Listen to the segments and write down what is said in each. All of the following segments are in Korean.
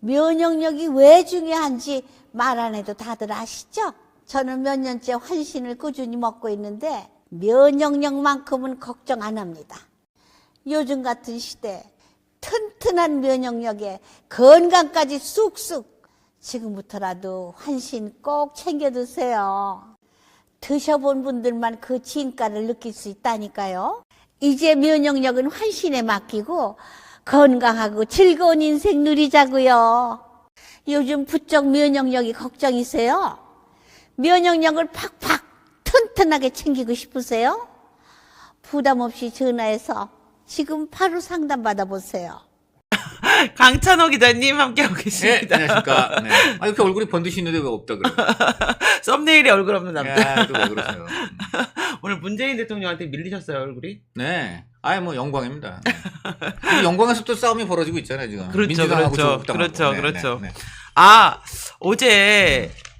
면역력이 왜 중요한지 말 안 해도 다들 아시죠? 저는 몇 년째 환신을 꾸준히 먹고 있는데 면역력만큼은 걱정 안 합니다. 요즘 같은 시대 튼튼한 면역력에 건강까지 쑥쑥. 지금부터라도 환신 꼭 챙겨 드세요. 드셔본 분들만 그 진가를 느낄 수 있다니까요. 이제 면역력은 환신에 맡기고 건강하고 즐거운 인생 누리자고요. 요즘 부쩍 면역력이 걱정이세요? 면역력을 팍팍 튼튼하게 챙기고 싶으세요? 부담 없이 전화해서 지금 바로 상담 받아보세요. 강찬호 기자님 함께하고 네, 계십니다. 안녕하십니까. 네. 아, 이렇게 얼굴이 번드시는데 왜 없다 그래요? 썸네일에 얼굴 없는 남자. 야, 또 왜 그러세요? 오늘 문재인 대통령한테 밀리셨어요, 얼굴이? 네. 아예 뭐 영광입니다. 네. 이 영광에서 또 싸움이 벌어지고 있잖아요, 지금. 그렇죠, 민주당하고 그렇죠. 조국당하고. 그렇죠, 네, 그렇죠. 네, 네. 아,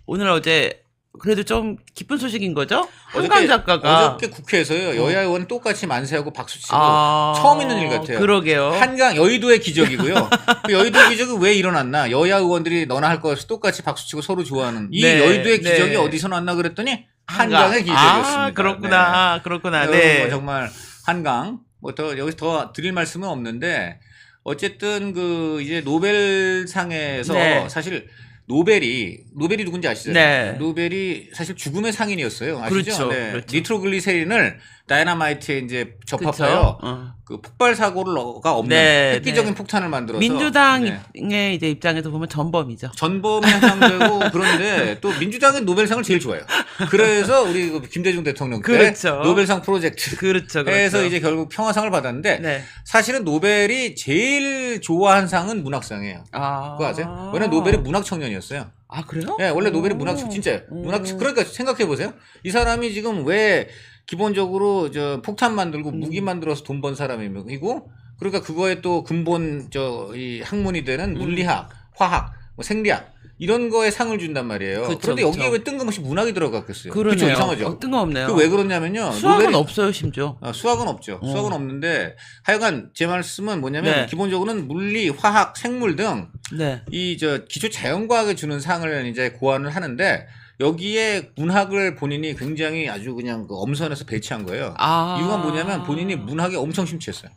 오늘 어제, 그래도 좀 기쁜 소식인 거죠? 한강 작가가. 어저께 국회에서요, 여야 의원 똑같이 만세하고 박수치고 아, 처음 있는 일 같아요. 그러게요. 한강 여의도의 기적이고요. 그 여의도 기적이 왜 일어났나? 여야 의원들이 너나 할 것 없이 똑같이 박수치고 서로 좋아하는 이 네, 여의도의 네. 기적이 어디서 났나 그랬더니 한강의 기적이었습니다. 아, 그렇구나. 네. 그렇구나. 네. 네. 뭐 정말 한강 뭐 더 여기서 더 드릴 말씀은 없는데 어쨌든 그 이제 노벨상에서 네. 사실 노벨이 누군지 아시잖아요. 네. 노벨이 사실 죽음의 상인이었어요. 아시죠? 그렇죠, 네. 그렇죠. 니트로글리세린을 다이너마이트에 이제 접합하여 그 폭발 사고가 없는 네, 획기적인 네. 폭탄을 만들어서 민주당의 네. 이제 입장에서 보면 전범이죠. 전범이 해당되고 그런데 또 민주당은 노벨상을 제일 좋아해요. 그래서 우리 그 김대중 대통령 때 그렇죠. 노벨상 프로젝트 그렇죠. 해서 이제 결국 평화상을 받았는데 네. 사실은 노벨이 제일 좋아한 상은 문학상이에요. 아. 그거 아세요? 왜냐면 노벨이 문학 청년이었어요. 아, 그래요? 네, 원래 노벨이 문학 진짜요. 그러니까 생각해 보세요. 이 사람이 지금 왜 기본적으로 저 폭탄 만들고 무기 만들어서 돈 번 사람이고 그러니까 그거에 또 근본 이 학문이 되는 물리학, 화학, 뭐 생리학 이런 거에 상을 준단 말이에요. 그쵸, 그런데 여기에 그쵸. 왜 뜬금없이 문학이 들어갔겠어요? 그러네요. 그렇죠, 이상하죠. 뜬금없네요. 그 왜 그러냐면요. 수학은 노벨이 없어요, 심지어. 수학은 없죠. 수학은 없는데 하여간 제 말씀은 뭐냐면 네. 기본적으로는 물리, 화학, 생물 등 네. 이 기초 자연과학에 주는 상을 이제 고안을 하는데 여기에 문학을 본인이 굉장히 아주 그냥 그 엄선해서 배치한 거예요. 아. 이유가 뭐냐면 본인이 문학에 엄청 심취했어요.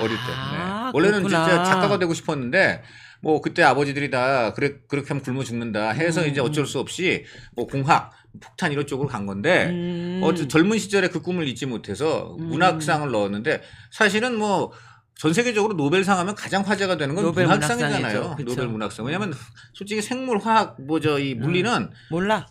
어릴 때. 아, 네. 원래는 그렇구나. 진짜 작가가 되고 싶었는데 뭐 그때 아버지들이 다 그렇게 하면 굶어 죽는다 해서 이제 어쩔 수 없이 뭐 공학, 폭탄 이런 쪽으로 간 건데 젊은 시절에 그 꿈을 잊지 못해서 문학상을 넣었는데 사실은 뭐 전 세계적으로 노벨상 하면 가장 화제가 되는 건 노벨 문학상이잖아요. 문학상이죠. 그쵸. 노벨 문학상. 왜냐면 솔직히 생물, 화학, 이 물리는 몰라.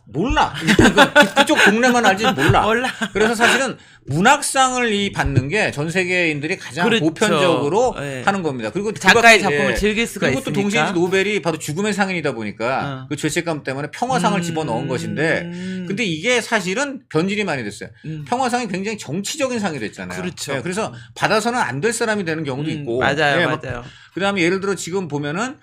그쪽 동네만 알지 몰라. 몰라. 그래서 사실은 문학상을 받는 게 전 세계인들이 가장 그렇죠. 보편적으로 네. 하는 겁니다. 그리고 작가의 그 밖에, 작품을 예. 즐길 수가 그리고 있으니까. 또 동시에 이제 노벨이 바로 죽음의 상인이다 보니까 그 죄책감 때문에 평화상을 집어넣은 것인데 근데 이게 사실은 변질이 많이 됐어요. 평화상이 굉장히 정치적인 상이 됐잖아요. 그렇죠. 예, 그래서 받아서는 안 될 사람이 되는 경우도 있고. 맞아요, 예, 맞아요. 그다음에 예를 들어 지금 보면은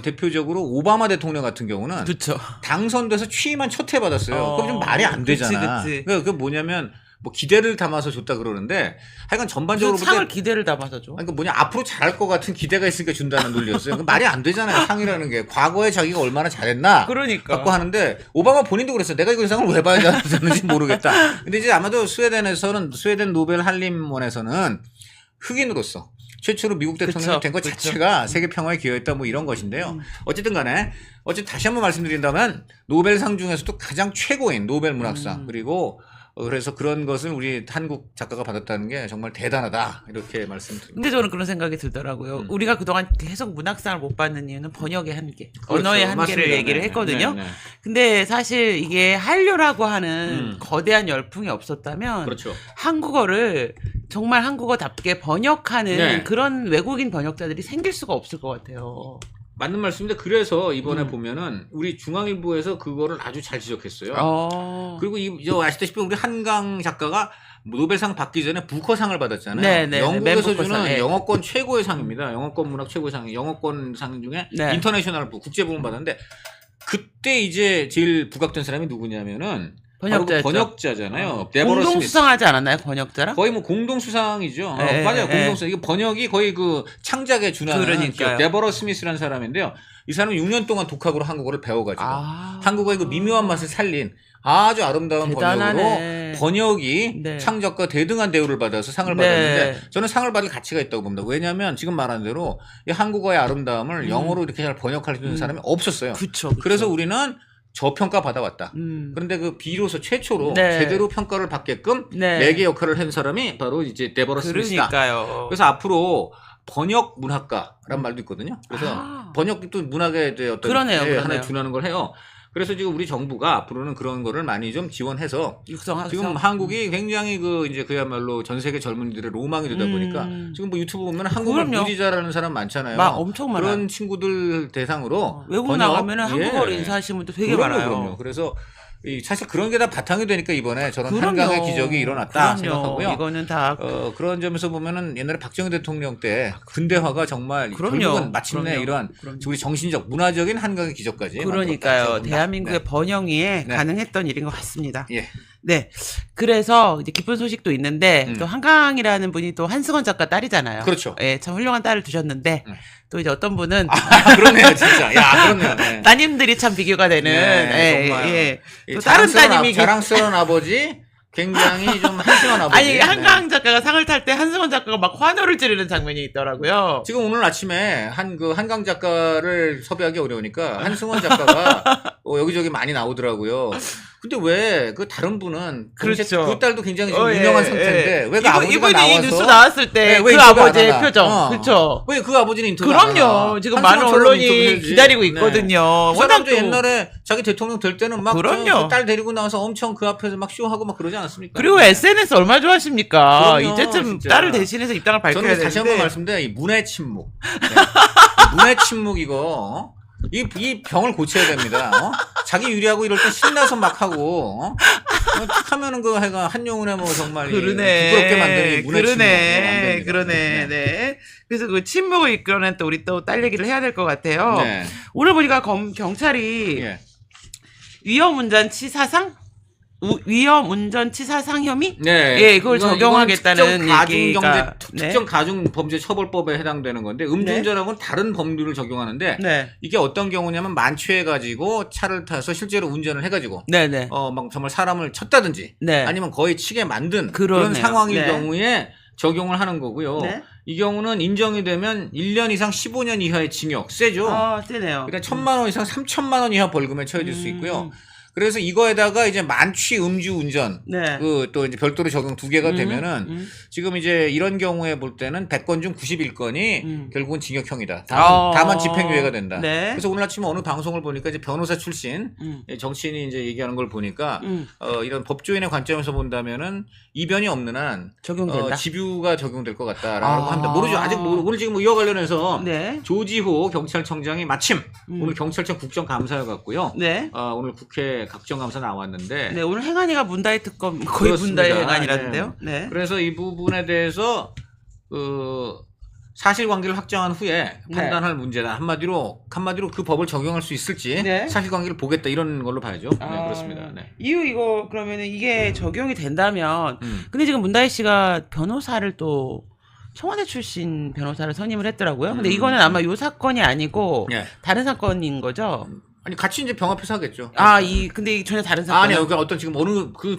대표적으로 오바마 대통령 같은 경우는 그렇죠. 당선돼서 취임한 첫 해 받았어요. 그럼 좀 말이 안 그치, 되잖아. 그치. 그게 뭐냐면 뭐 기대를 담아서 줬다 그러는데 하여간 전반적으로 무슨 볼 때 상을 기대를 담아서 줘. 그러니까 뭐냐 앞으로 잘할 것 같은 기대가 있으니까 준다는 논리였어요. 그 말이 안 되잖아요. 상이라는 게 과거에 자기가 얼마나 잘했나 그러니까. 갖고 하는데 오바마 본인도 그랬어요. 내가 이거 상을 왜 받아야 되는지 모르겠다. 근데 이제 아마도 스웨덴 노벨 한림원에서는 흑인으로서 최초로 미국 대통령이 된 것 그쵸. 자체가 세계 평화에 기여했다 뭐 이런 것인데요. 어쨌든 간에 다시 한번 말씀드린다면 노벨상 중에서도 가장 최고인 노벨 문학상 그리고 그래서 그런 것을 우리 한국 작가가 받았다는 게 정말 대단하다 이렇게 말씀드립니다. 근데 저는 그런 생각이 들더라고요. 우리가 그동안 계속 문학상을 못 받는 이유는 번역의 한계, 그렇죠. 언어의 한계를 맞습니다. 얘기를 네, 했거든요. 네, 네. 근데 사실 이게 한류라고 하는 거대한 열풍이 없었다면 그렇죠. 한국어를 정말 한국어답게 번역하는 네. 그런 외국인 번역자들이 생길 수가 없을 것 같아요. 맞는 말씀인데 그래서 이번에 보면은 우리 중앙일보에서 그거를 아주 잘 지적했어요. 그리고 아시다시피 우리 한강 작가가 노벨상 받기 전에 부커상을 받았잖아요. 네, 네, 영국에서 맨 부커상, 주는 네. 영어권 최고의 상입니다. 영어권 문학 최고의 상, 영어권 상 중에 네. 인터내셔널 국제부문 받았는데 그때 이제 제일 부각된 사람이 누구냐면은 번역자였죠. 바로 번역자잖아요. 공동 수상하지 않았나요, 번역자랑? 거의 뭐 공동 수상이죠. 네, 맞아요. 네. 공동 수상. 이게 번역이 거의 그 창작에 준하는 그러니까요. 데버러 스미스라는 사람인데요. 이 사람은 6년 동안 독학으로 한국어를 배워가지고 아. 한국어의 그 미묘한 맛을 살린 아주 아름다운 대단하네. 번역으로 번역이 네. 창작가 대등한 대우를 받아서 상을 네. 받았는데 저는 상을 받을 가치가 있다고 봅니다. 왜냐하면 지금 말한 대로 이 한국어의 아름다움을 영어로 이렇게 잘 번역할 수 있는 사람이 없었어요. 그쵸. 그래서 우리는 저평가 받아왔다. 음. 그런데 그 비로소 최초로 네. 제대로 평가를 받게끔 네. 매개 역할을 한 사람이 바로 이제 데버라 스미스다. 그러니까요. 그래서 앞으로 번역 문학가란 말도 있거든요. 그래서 아. 번역도 문학에 대해 어떤 그러네요, 하나의 그러네요. 준하는 걸 해요. 그래서 지금 우리 정부가 앞으로는 그런 거를 많이 좀 지원해서 육성하죠. 지금 한국이 굉장히 그 이제 그야말로 전 세계 젊은이들의 로망이 되다 보니까 지금 뭐 유튜브 보면 한국말 그럼요. 무지 잘하는 사람 많잖아요. 막 엄청 많아요. 그런 친구들 대상으로 외국 번역, 나가면은 한국어로 예. 인사하시는 분들 되게 그럼요, 많아요. 그럼요. 그래서 사실 그런 게 다 바탕이 되니까 이번에 저런 그럼요. 한강의 기적이 일어났다 그럼요. 생각하고요. 이거는 다 그런 점에서 보면은 옛날에 박정희 대통령 때 근대화가 정말 그럼요. 결국은 마침내 그럼요. 이런 그럼요. 우리 정신적 문화적인 한강의 기적까지 그러니까요. 만들었다 대한민국의 번영위에 네. 가능했던 일인 것 같습니다. 예. 네. 그래서 이제 기쁜 소식도 있는데 또 한강이라는 분이 또 한승원 작가 딸이잖아요. 그렇죠. 예, 참 훌륭한 딸을 두셨는데 또 이제 어떤 분은 그렇네요, 진짜. 야, 그렇네요. 네. 따님들이 참 비교가 되는 네, 정말. 예. 이 또 다른 따님이 자랑스러운 아버지, 굉장히 좀 한심한 아버지. 아니 한강 작가가 상을 탈 때 한승원 작가가 막 환호를 찌르는 장면이 있더라고요. 지금 오늘 아침에 한강 작가를 섭외하기 어려우니까 한승원 작가가 여기저기 많이 나오더라고요. 근데 왜 그 다른 분은 그렇죠. 그 딸도 굉장히 좀 유명한 상태인데 왜 그 아버지가 이분이 나와서 뉴스 나왔을 때 네, 그 왜 인터뷰 안 아버지의 하나? 표정 그렇죠. 왜 그 아버지는 인터뷰 안 하나? 그럼요. 지금 많은 한승원처럼 언론이 인터뷰해야지. 기다리고 네. 있거든요. 그 사람도 또- 옛날에 자기 대통령 될 때는 막 그럼요. 딸 데리고 나와서 엄청 그 앞에서 막 쇼하고 막 그러지 않았습니까? 그리고 SNS 얼마나 좋아하십니까? 그럼요, 이제쯤 진짜. 딸을 대신해서 입장을 밝혀야 저는 되는데. 다시 한번 말씀드려요. 이 문해 침묵. 네. 문해 침묵 이거 이 병을 고쳐야 됩니다. 자기 유리하고 이럴 때 신나서 막 하고 툭 하면은 그 해가 한용운의 뭐 정말 그러네. 부끄럽게 만드는 이 문해 그러네. 침묵. 그러네. 네. 그래서 그 침묵을 이끌어낸 또 우리 또 딸 얘기를 해야 될 것 같아요. 네. 오늘 보니까 경찰이 예. 위험운전치사상 혐의? 네. 예, 그걸 이건 적용하겠다는 얘기가 특정 가중범죄처벌법에 해당되는 건데 음주운전하고는 다른 법률을 적용하는데 네. 이게 어떤 경우냐면 만취해가지고 차를 타서 실제로 운전을 해가지고 네네. 막 정말 사람을 쳤다든지 네. 아니면 거의 치게 만든 그러네요. 그런 상황일 네. 경우에 적용을 하는 거고요. 네. 이 경우는 인정이 되면 1년 이상 15년 이하의 징역 세죠. 세네요. 그러니까 1,000만 원 이상 3,000만 원 이하 벌금에 처해질 수 있고요. 그래서 이거에다가 이제 만취 음주운전 네. 그 또 이제 별도로 적용 2개가 되면은 지금 이제 이런 경우에 볼 때는 100건 중 91건이 결국은 징역형이다. 다만 집행유예가 된다. 네. 그래서 오늘 아침에 어느 방송을 보니까 이제 변호사 출신 정치인이 이제 얘기하는 걸 보니까 이런 법조인의 관점에서 본다면은 이변이 없는 한 적용된다. 집유가 적용될 것 같다라고 합니다. 모르죠. 아직 오늘 지금 이와 관련해서 네. 조지호 경찰청장이 마침 오늘 경찰청 국정감사였고요. 네. 오늘 국회 각정감사 나왔는데 네, 오늘 행안위가 문다이 특검 거의 그렇습니다. 문다이 행안이라는데요. 네. 그래서 이 부분에 대해서 사실관계를 확정한 후에 판단할 문제다. 한마디로 그 법을 적용할 수 있을지 네. 사실관계를 보겠다 이런 걸로 봐야죠. 네, 그렇습니다. 네. 이거 그러면은 이게 적용이 된다면 근데 지금 문다이 씨가 변호사를 또 청와대 출신 변호사를 선임을 했더라고요. 근데 이거는 아마 요 사건이 아니고 예. 다른 사건인 거죠. 아니 같이 이제 병합해서 하겠죠. 근데 이게 전혀 다른 사건. 아니요. 그러니까 어떤 지금 어느 그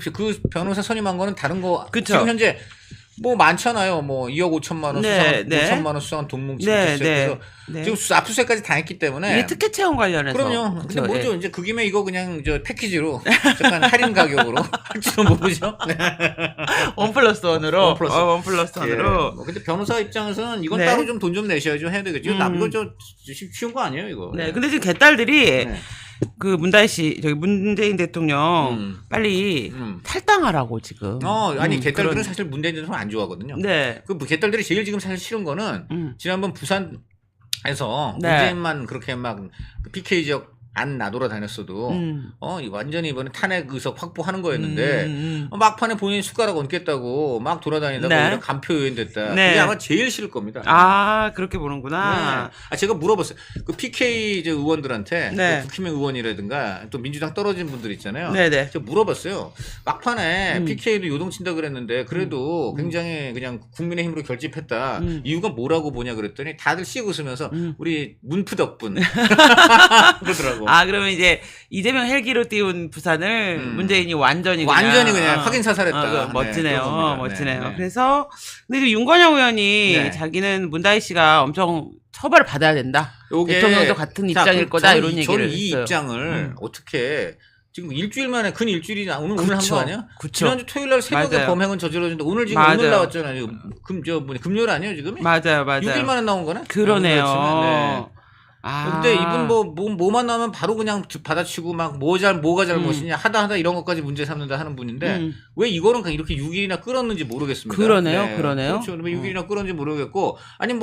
변호사 선임한 거는 다른 거. 그쵸. 지금 현재 뭐 많잖아요. 뭐 2억 5천만 원 네, 수상, 네. 5천만 원 수상한 돈 뭉치고 네, 그래서 네. 지금 압수수색까지 다 했기 때문에 이게 특혜 채용 관련해서. 그럼요. 근데 그쵸, 뭐죠? 예. 이제 그 김에 이거 그냥 저 패키지로 잠깐 할인 가격으로 할지도 모르죠. 네. 1+1으로. 원 플러스. 1+1으로. 예. 뭐 근데 변호사 입장에서는 이건 네. 따로 좀 돈 좀 내셔야죠. 해야 되겠죠. 이거 저 쉬운 거 아니에요, 이거. 네. 근데 지금 개딸들이 네. 그 문다이 씨, 저기 문재인 대통령 빨리 탈당하라고 지금. 아니 개딸들은 그런- 사실 문재인 대통령 안 좋아하거든요. 네. 그 개딸들이 제일 지금 사실 싫은 거는 지난번 부산에서 네. 문재인만 그렇게 막 PK 지역 안 나돌아다녔어도 완전히 이번에 탄핵 의석 확보하는 거였는데 막판에 본인이 숟가락 얹겠다고 막 돌아다니다가 네. 오히려 간표 요인됐다. 네. 그게 아마 제일 싫을 겁니다. 아, 그렇게 보는구나. 네. 제가 물어봤어요. 그 PK 이제 의원들한테 네. 그 국힘의 의원이라든가 또 민주당 떨어진 분들 있잖아요. 네네. 제가 물어봤어요. 막판에 PK도 요동친다 그랬는데 그래도 굉장히 그냥 국민의힘으로 결집했다. 이유가 뭐라고 보냐 그랬더니 다들 씩 웃으면서 우리 문프 덕분 그러더라고. 아, 그러면 이제 이재명 헬기로 띄운 부산을 문재인이 완전히 그냥 확인 사살했다. 네, 멋지네요. 그런 겁니다. 멋지네요. 네, 네. 그래서 근데 그 윤건영 의원이 네. 자기는 문다희 씨가 엄청 처벌을 받아야 된다. 요게- 대통령도 같은 자, 입장일 그럼 거다 저는 이런 이- 얘기를 저는 이 했어요. 입장을 어떻게 지금 일주일 만에 근 일주일이 오늘 한 그쵸. 거 아니야? 그쵸. 지난주 토요일 날 새벽에 맞아요. 범행은 저질러졌는데 오늘 지금 맞아요. 오늘 나왔잖아요. 금요일 아니에요 지금? 맞아요. 6일 만에 나온 거네? 그러네요. 네. 아. 근데 이분 뭐만 나오면 바로 그냥 받아치고 막 뭐가 잘못이냐 하다 이런 것까지 문제 삼는다 하는 분인데 왜 이거는 그냥 이렇게 6일이나 끌었는지 모르겠습니다. 그러네요. 그러네요. 그렇죠. 왜 6일이나 끌었는지 모르겠고 아니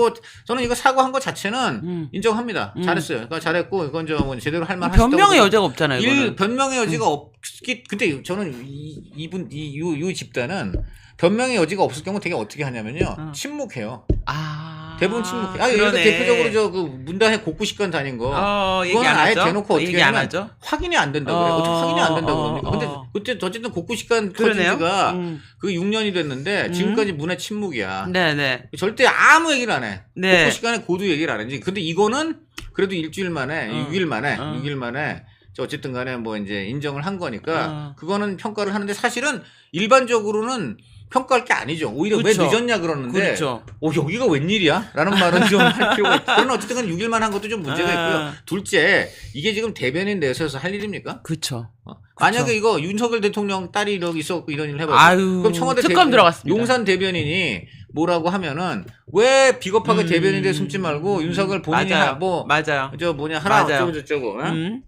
저는 이거 사과한 것 자체는 인정합니다. 잘했어요. 그러니까 잘했고 이건 뭐 제대로 할 만하시다고. 변명의 여지가 없잖아요. 이거는. 변명의 여지가 없기 근데 저는 이 집단은 변명의 여지가 없을 경우 되게 어떻게 하냐면요. 침묵해요. 아. 대부분 침묵해. 예를 들어 그러네. 대표적으로 저 그 문다혜 곡구식관 다닌 거. 얘기 그거는 안 아예 하죠? 대놓고 어떻게 얘기 안 하냐면 하죠? 확인이 안 된다고 그래요. 어떻게 확인이 안 된다고 그럽니까? 근데 그때 어쨌든 곡구식관 터진 그러네요. 지가 그 6년이 됐는데 지금까지 문의 침묵이야. 네네. 절대 아무 얘기를 안 해. 네. 곡구식관에 고도 얘기를 안 하지. 근데 이거는 그래도 일주일 만에 6일 만에 어쨌든 간에 뭐 이제 인정을 한 거니까 그거는 평가를 하는데 사실은 일반적으로는 평가할 게 아니죠. 오히려 그렇죠. 왜 늦었냐 그러는데 그렇죠. 여기가 웬일이야? 라는 말은 좀 할 필요가 있다. 그러나 어쨌든 간 6일만 한 것도 좀 문제가 있고요. 둘째, 이게 지금 대변인 내에서 할 일입니까? 그쵸. 만약에 이거 윤석열 대통령 딸이 이렇게 있었고 이런 일을 해봐요. 아유, 그럼 청와대 특검 들어갔습니다. 용산 대변인이 뭐라고 하면은 왜 비겁하게 대변인에 대해 숨지 말고 윤석열 본인이 맞아요. 하라 맞아요. 어쩌고 저쩌고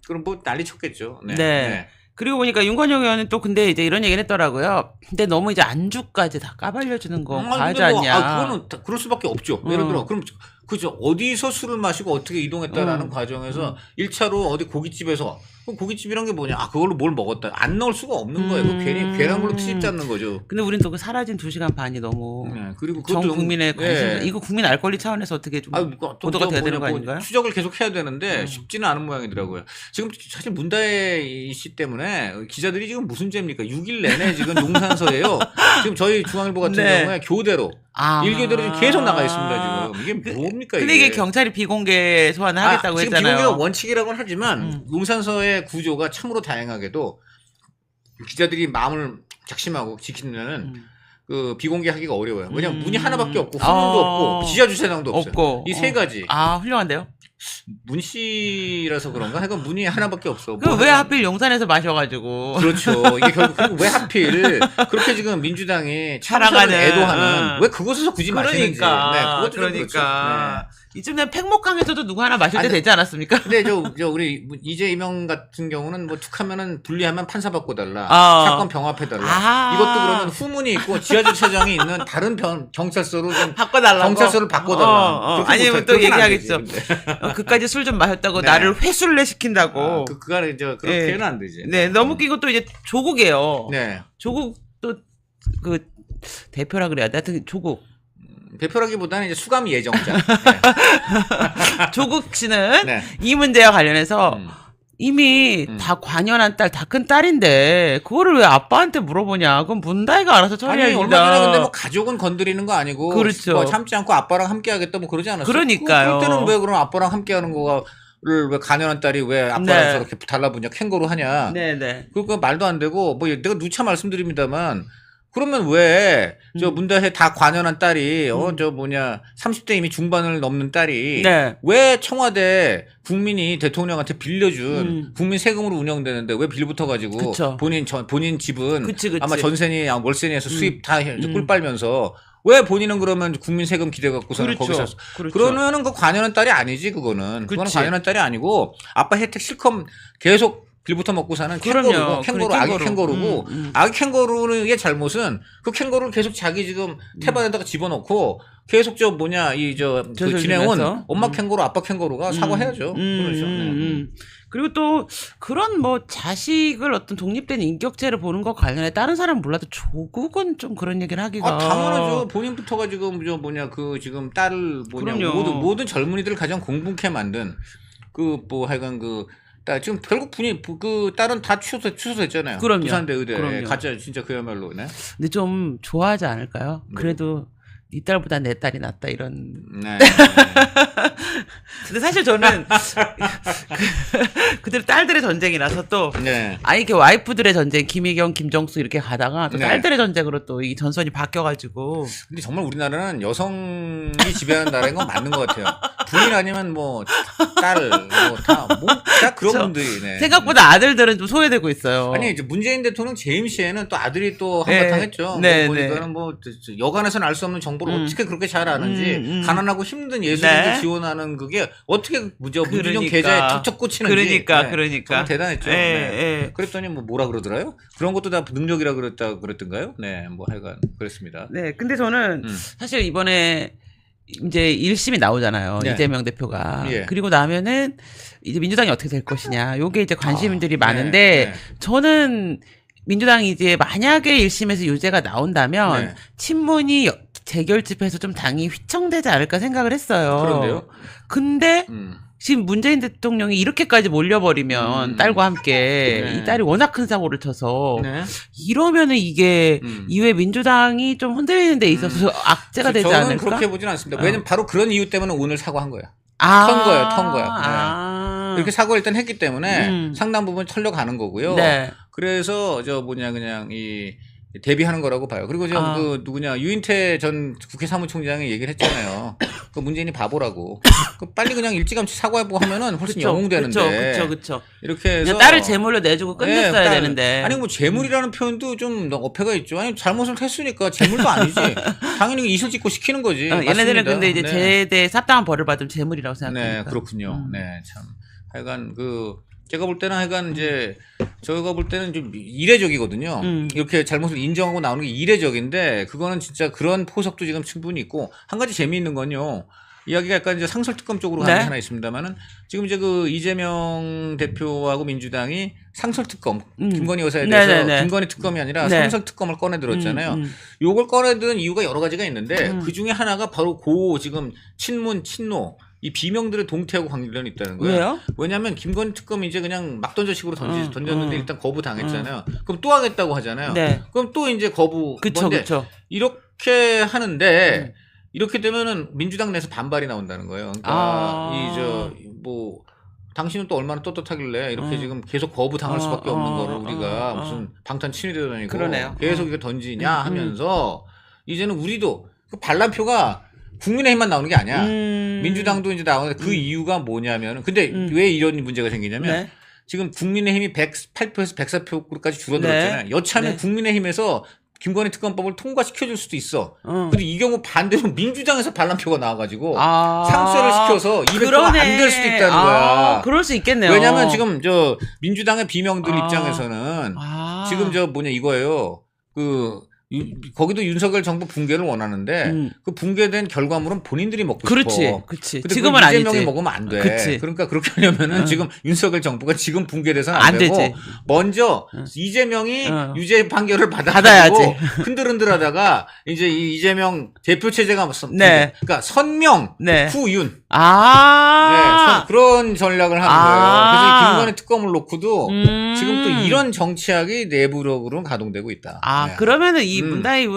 그럼 뭐 난리 쳤겠죠. 네. 그리고 보니까 윤건영 의원은 또 근데 이제 이런 얘기를 했더라고요. 근데 너무 이제 안주까지 다 까발려주는 거 과하지 않냐. 그거는 그럴 수밖에 없죠. 예를 들어 그럼 그죠 어디서 술을 마시고 어떻게 이동했다라는 과정에서 1차로 어디 고깃집에서 그럼 고깃집이란 게 뭐냐? 그걸로 뭘 먹었다. 안 넣을 수가 없는 거예요. 그 괜히 괜한 걸로 트집 잡는 거죠. 근데 우린 또 그 사라진 2시간 반이 너무 네, 그리고 전 그것도 국민의 관심 예. 이거 국민 알 권리 차원에서 어떻게 좀 보도가 돼야 되는 거 아닌가요? 추적을 계속 해야 되는데 쉽지는 않은 모양이더라고요. 지금 사실 문다혜 씨 때문에 기자들이 지금 무슨 죄입니까? 6일 내내 지금 용산서예요. 지금 저희 중앙일보 같은 네. 경우에 교대로 일교대로 지금 계속 나가 있습니다. 지금 이게 뭡니까? 근데 이게 경찰이 비공개 소환을 하겠다고 지금 했잖아요. 비공개가 원칙이라고는 하지만 용산서의 구조가 참으로 다양하게도 기자들이 마음을 작심하고 지키면은 그 비공개하기가 어려워요. 왜냐면 문이 하나밖에 없고 후문도 없고 지하 주차장도 없어요. 이 세 가지. 훌륭한데요? 문 씨라서 그런가? 하여간 문이 하나밖에 없어. 그 왜 하필 용산에서 마셔가지고. 그렇죠. 이게 결국 그리고 왜 하필 그렇게 지금 민주당이 참사를 살아가는, 애도하는 왜 그곳에서 굳이 마시는지. 네, 그것도 좀 그러니까. 그렇죠. 이쯤 되면 팽목항에서도 누구 하나 마실 때 되지 않았습니까? 근데 우리 이재명 같은 경우는 뭐 툭하면은 분리하면 판사 바꿔달라. 사건 병합해달라. 이것도 그러면 후문이 있고 지하주차장이 있는 다른 경찰서로 좀 바꿔달라고. 경찰서를 바꿔달라. 아니면 또 얘기하겠죠. 그까지 술 좀 마셨다고 네. 나를 회수를 시킨다고. 그거는 그렇게는 안 되지. 네, 너무 웃긴 것도 이제 조국이에요. 네. 조국 또 그 대표라 그래야 돼. 하여튼 조국. 대표라기보다는 이제 수감 예정자. 네. 조국 씨는 네. 이 문제와 관련해서 이미 다 관연한 딸, 다 큰 딸인데 그거를 왜 아빠한테 물어보냐? 그럼 문다혜가 알아서 처리할 아니 일이다. 얼마 전에 근데 뭐 가족은 건드리는 거 아니고 그렇죠. 뭐 참지 않고 아빠랑 함께 하겠다 뭐 그러지 않았어요? 그러니까요. 그럴 때는 왜 그럼 아빠랑 함께 하는 거를 왜 가년한 딸이 왜 아빠랑 네. 저렇게 달라붙냐 캥거루 하냐? 네네. 그거 말도 안 되고 뭐 내가 누차 말씀드립니다만 그러면 왜 저 문다혜 다 관연한 딸이 30대 이미 중반을 넘는 딸이 네. 왜 청와대 국민이 대통령한테 빌려준 국민 세금으로 운영되는데 왜 빌붙어 가지고 그쵸. 본인 집은 그치. 아마 전세니 월세니에서 수입 다 꿀 빨면서 왜 본인은 그러면 국민 세금 기대 갖고서는 그렇죠. 거기서 그렇죠. 그러면은 그 관연한 딸이 아니지 그거는 그치. 관연한 딸이 아니고 아빠 혜택 실컷 계속 길부터 먹고 사는 그럼요. 캥거루고 캥거루 그래, 아기 캥거루. 캥거루고 아기 캥거루의 잘못은 그 캥거루를 계속 자기 지금 태반에다가 집어넣고 계속 저 뭐냐 그 젖을 진행은 주면서. 엄마 캥거루 아빠 캥거루가 사과해야죠. 그렇죠. 네. 그리고 또 그런 뭐 자식을 어떤 독립된 인격체를 보는 것 관련해 다른 사람 몰라도 조국은 좀 그런 얘기를 하기가 아, 당연하죠. 본인부터가 지금 저 뭐냐 그 지금 딸을 뭐냐 그럼요. 모든 젊은이들을 가장 공분케 만든 그 뭐 하여간 그 딸 지금 결국 그 딸은 다 취소됐잖아요. 그럼요. 부산대 의대 그럼요. 가짜 진짜 그야말로. 네. 근데 좀 좋아하지 않을까요? 그래도 네 딸보다 내 딸이 낫다 이런. 네. 근데 사실 저는 그들 딸들의 전쟁이라서 또 네. 아니 이렇게 와이프들의 전쟁 김희경, 김정수 이렇게 가다가 또 네. 딸들의 전쟁으로 또 이 전선이 바뀌어가지고. 근데 정말 우리나라는 여성이 지배하는 나라인 건 맞는 것 같아요. 부인 아니면 뭐 딸 다 그런 그쵸. 분들이. 네. 생각보다 아들들은 좀 소외되고 있어요. 아니 이제 문재인 대통령 재임 시에는 또 아들이 또 네. 한바탕 했죠. 네, 보니까는 뭐 여간에서는 알 수 없는 정보를 어떻게 그렇게 잘 아는지 가난하고 힘든 예술인들 네. 지원하는 그게 어떻게 문준용 그러니까. 계좌에 툭툭 꽂히는지. 그러니까. 정말 대단했죠. 예, 네. 예. 그랬더니 뭐라 그러더라요? 그런 것도 다 능력이라 그랬던가요? 네, 뭐 하여간 그랬습니다. 네, 근데 저는 사실 이번에 이제 1심이 나오잖아요. 네. 이재명 대표가. 예. 그리고 나면은 이제 민주당이 어떻게 될 것이냐. 요게 이제 관심들이 네, 많은데 네. 저는 민주당이 이제 만약에 1심에서 유죄가 나온다면 네. 친문이 재결집해서 좀 당이 휘청되지 않을까 생각을 했어요. 그런데요? 근데 지금 문재인 대통령이 이렇게까지 몰려버리면 딸과 함께 네. 이 딸이 워낙 큰 사고를 쳐서 네. 이러면은 이게 이후에 민주당이 좀 흔들리는 데 있어서 악재가 되지 저는 않을까? 그렇게 보진 않습니다. 왜냐면 바로 그런 이유 때문에 오늘 사과한 거예요. 아, 턴 거야. 네. 아. 이렇게 사고를 일단 했기 때문에 상당 부분 털려가는 거고요. 네. 그래서 그냥 이 대비하는 거라고 봐요. 그리고 지금 그 누구냐 유인태 전 국회 사무총장이 얘기를 했잖아요. 그 문재인이 바보라고. 그 빨리 그냥 일찌감치 사과해보고 하면은 훨씬 영웅되는데. 그쵸. 이렇게 해서 그냥 딸을 제물로 내주고 끝냈어야 딸. 되는데. 아니 뭐 재물이라는 표현도 좀 어폐가 있죠. 아니 잘못을 했으니까 재물도 아니지. 당연히 이실 짓고 시키는 거지. 얘네들은 맞습니다. 근데 이제 네. 제대에 삽당한 벌을 받으면 재물이라고 생각하니까. 네, 그렇군요. 네, 참. 하여간 제가 볼 때는 하여간 이제 저희가 볼 때는 좀 이례적이거든요. 이렇게 잘못을 인정하고 나오는 게 이례적인데 그거는 진짜 그런 포석도 지금 충분히 있고 한 가지 재미있는 건요. 이야기가 약간 이제 상설특검 쪽으로 가는 게 하나 있습니다만은 지금 이제 그 이재명 대표하고 민주당이 상설특검 김건희 여사에 대해서 김건희 특검이 아니라 상설특검을 꺼내들었잖아요. 요걸 꺼내든 이유가 여러 가지가 있는데 그 중에 하나가 바로 지금 친문 친노 이 비명들의 동태하고 관련이 있다는 거예요. 왜요? 왜냐하면 김건희 특검이 이제 그냥 막 던져식으로 던졌는데 일단 거부 당했잖아요. 그럼 또 하겠다고 하잖아요. 네. 그럼 또 이제 거부. 그쵸. 이렇게 하는데 이렇게 되면은 민주당 내에서 반발이 나온다는 거예요. 그러니까 당신은 또 얼마나 떳떳하길래 이렇게 지금 계속 거부 당할 수밖에 없는 거를 우리가 무슨 방탄 친위대 다니고 그러네요. 계속 이거 던지냐 하면서 이제는 우리도 그 반란표가 국민의힘만 나오는 게 아니야. 민주당도 이제 나오는데 그 이유가 뭐냐면 근데 왜 이런 문제가 생기냐면 지금 국민의힘이 108표에서 104표까지 줄어들었잖아요. 여차하면 국민의힘에서 김건희 특검법을 통과시켜줄 수도 있어. 근데 이 경우 반대로 민주당에서 반란표가 나와가지고 상쇄를 시켜서 200표가 안 될 수도 있다는 거야. 그럴 수 있겠네요. 왜냐하면 지금 민주당의 비명들 입장에서는 지금 이거예요. 거기도 윤석열 정부 붕괴를 원하는데 그 붕괴된 결과물은 본인들이 먹고 싶어. 그렇지. 근데 지금은 이재명이 아니지. 먹으면 안 돼. 그치. 그러니까 그렇게 하려면은 지금 윤석열 정부가 지금 붕괴돼서는 안 되고 되지. 먼저 이재명이 유죄 판결을 받아야지. 받아가지고 흔들흔들하다가 이제 이재명 대표 체제가 그러니까 선명 후윤. 그런 전략을 하는 거예요. 그래서 이 김건희 특검을 놓고도 지금 또 이런 정치학이 내부적으로 가동되고 있다. 그러면은 이 문다이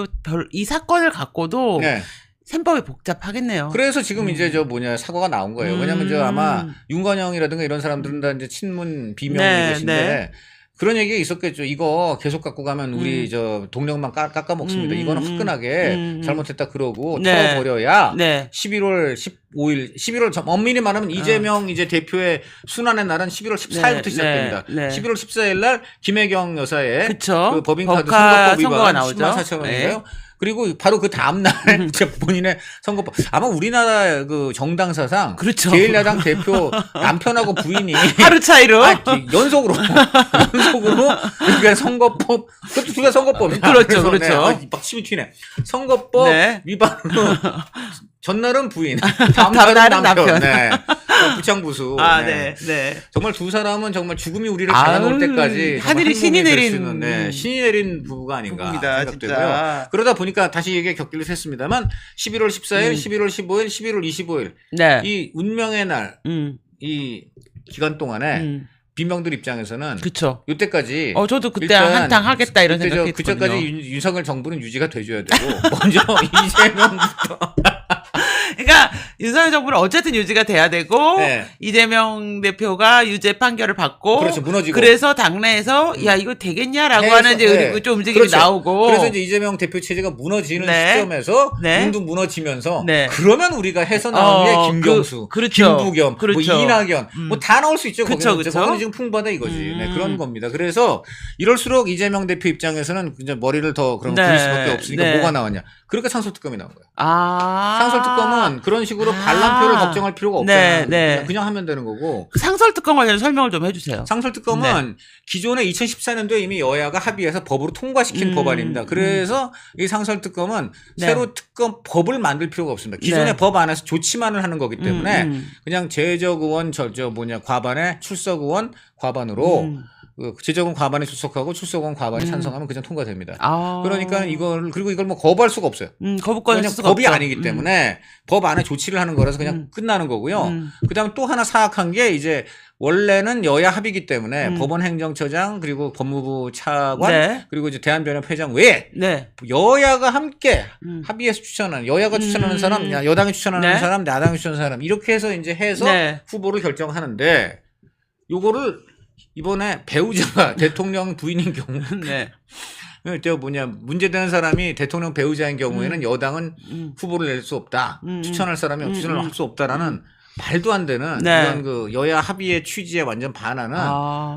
이 사건을 갖고도 네. 셈법이 복잡하겠네요. 그래서 지금 이제 사과가 나온 거예요. 왜냐면 아마 윤건영이라든가 이런 사람들은 다 이제 친문 비명이신데 그런 얘기가 있었겠죠. 이거 계속 갖고 가면 우리 동력만 깎아 먹습니다. 이거는 화끈하게 잘못했다 그러고 털어버려야 11월 15일, 11월 엄밀히 말하면 이재명 이제 대표의 순환의 날은 11월 14일부터 시작됩니다. 11월 14일 날 김혜경 여사의 그 법인카드 선거법 위반 10만 4천 원인가요? 그리고 바로 그 다음날 본인의 선거법 아마 우리나라 그 정당 사상 그렇죠. 제1야당 대표 남편하고 부인이 하루 차이로 연속으로 그러니까 선거법 그것도 둘 다 선거법이야. 그렇죠, 그렇죠. 막 침이 튀네. 선거법 네. 위반으로 전날은 부인, 다음 다음 날은 날은 남편. 남편. 네. 부창부수. 아, 네. 네, 네. 정말 두 사람은 정말 죽음이 우리를 갈라놓을 때까지 하늘이 신이 내린 신이 내린 부부가 아닌가 부부입니다, 생각되고요. 진짜. 그러다 보니까 다시 이게 격길을 샜습니다만 11월 14일, 11월 15일, 11월 25일 네. 이 운명의 날 이 기간 동안에 빈명들 입장에서는 그쵸. 이때까지 저도 그때 한탕 하겠다 이런 생각이 그때까지 윤석열 정부는 유지가 돼줘야 되고 먼저 이재명부터 그러니까 윤석열 정부는 어쨌든 유지가 돼야 되고 네. 이재명 대표가 유죄 판결을 받고 그렇죠, 무너지고. 그래서 당내에서 야 이거 되겠냐라고 하는 이제 네. 좀 움직임이 그렇죠. 나오고 그래서 이제 이재명 대표 체제가 무너지는 네. 시점에서 네. 둥둥 무너지면서 네. 그러면 우리가 해서 나오는 게 김경수, 그렇죠. 김부겸, 그렇죠. 뭐 이낙연 뭐 다 나올 수 있죠. 그쵸, 거기는. 그쵸. 거기는 지금 풍부하다 이거지. 네, 그런 겁니다. 그래서 이럴수록 이재명 대표 입장에서는 이제 머리를 더 그럼 네. 굴릴 수밖에 없으니까 네. 뭐가 나왔냐. 그러니까 상설특검이 나온 거예요. 아 상설특검은 그런 식으로 반란표를 걱정할 필요가 없잖아요. 그냥 하면 되는 거고. 상설특검 관련 설명을 좀 해주세요. 상설특검은 기존에 2014년도에 이미 여야가 합의해서 법으로 통과시킨 법안입니다. 그래서 이 상설특검은 네. 새로 특검 법을 만들 필요가 없습니다. 기존의 네. 법 안에서 조치만을 하는 거기 때문에 그냥 제적 의원 과반에 출석 의원 과반으로 그 제적은 과반에 출석하고 출석 의원 과반이 찬성하면 그냥 통과됩니다. 그러니까 이걸 뭐 거부할 수가 없어요. 거부권을 쓸 수가 법이 없죠. 아니기 때문에 법 안에 조치를 하는 거라서 그냥 끝나는 거고요. 그다음에 또 하나 사악한 게 이제 원래는 여야 합의기 때문에 법원 행정처장 그리고 법무부 차관 네. 그리고 이제 대한변협회장 외에 네. 여야가 함께 합의해서 추천하는 여야가 추천하는 사람, 여당이 추천하는 네. 사람, 야당이 추천하는 사람 이렇게 해서 네. 후보를 결정하는데 요거를 이번에 배우자가 대통령 부인인 경우 네. 문제되는 사람이 대통령 배우자인 경우에는 여당은 후보를 낼 수 없다. 추천할 사람이 추천을 할 수 없다라는 말도 안 되는 네. 이런 그 여야 합의의 취지에 완전 반하는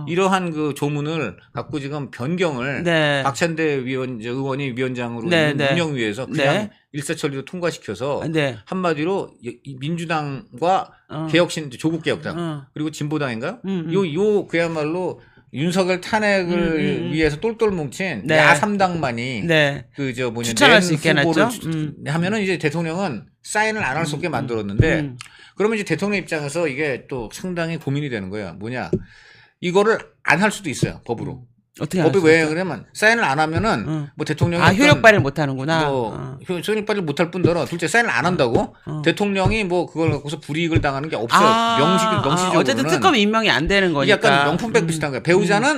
이러한 그 조문을 갖고 지금 변경을 네. 박찬대 의원이 위원장으로 네, 있는 네. 운영위에서 그냥 네. 일사천리로 통과시켜서 네. 한마디로 이 민주당과 개혁신 조국개혁당 그리고 진보당인가요? 요 그야말로 윤석열 탄핵을 위해서 똘똘 뭉친 네. 야3당만이 네. 추천할 수 있게 후보를 해놨죠. 하면은 이제 대통령은 사인을 안 할 수 없게 만들었는데 그러면 이제 대통령 입장에서 이게 또 상당히 고민이 되는 거예요. 뭐냐? 이거를 안 할 수도 있어요. 법으로. 어떻게 법이 왜 그러면 사인을 안 하면은 뭐 대통령이 효력 발휘를 못 하는구나. 효력 발휘를 못 할 뿐더러 둘째 사인을 안 한다고 대통령이 뭐 그걸 갖고서 불이익을 당하는 게 없어요. 명시적으로는. 어쨌든 특검 임명이 안 되는 이게 거니까. 약간 명품백 비슷한 거예요. 배우자는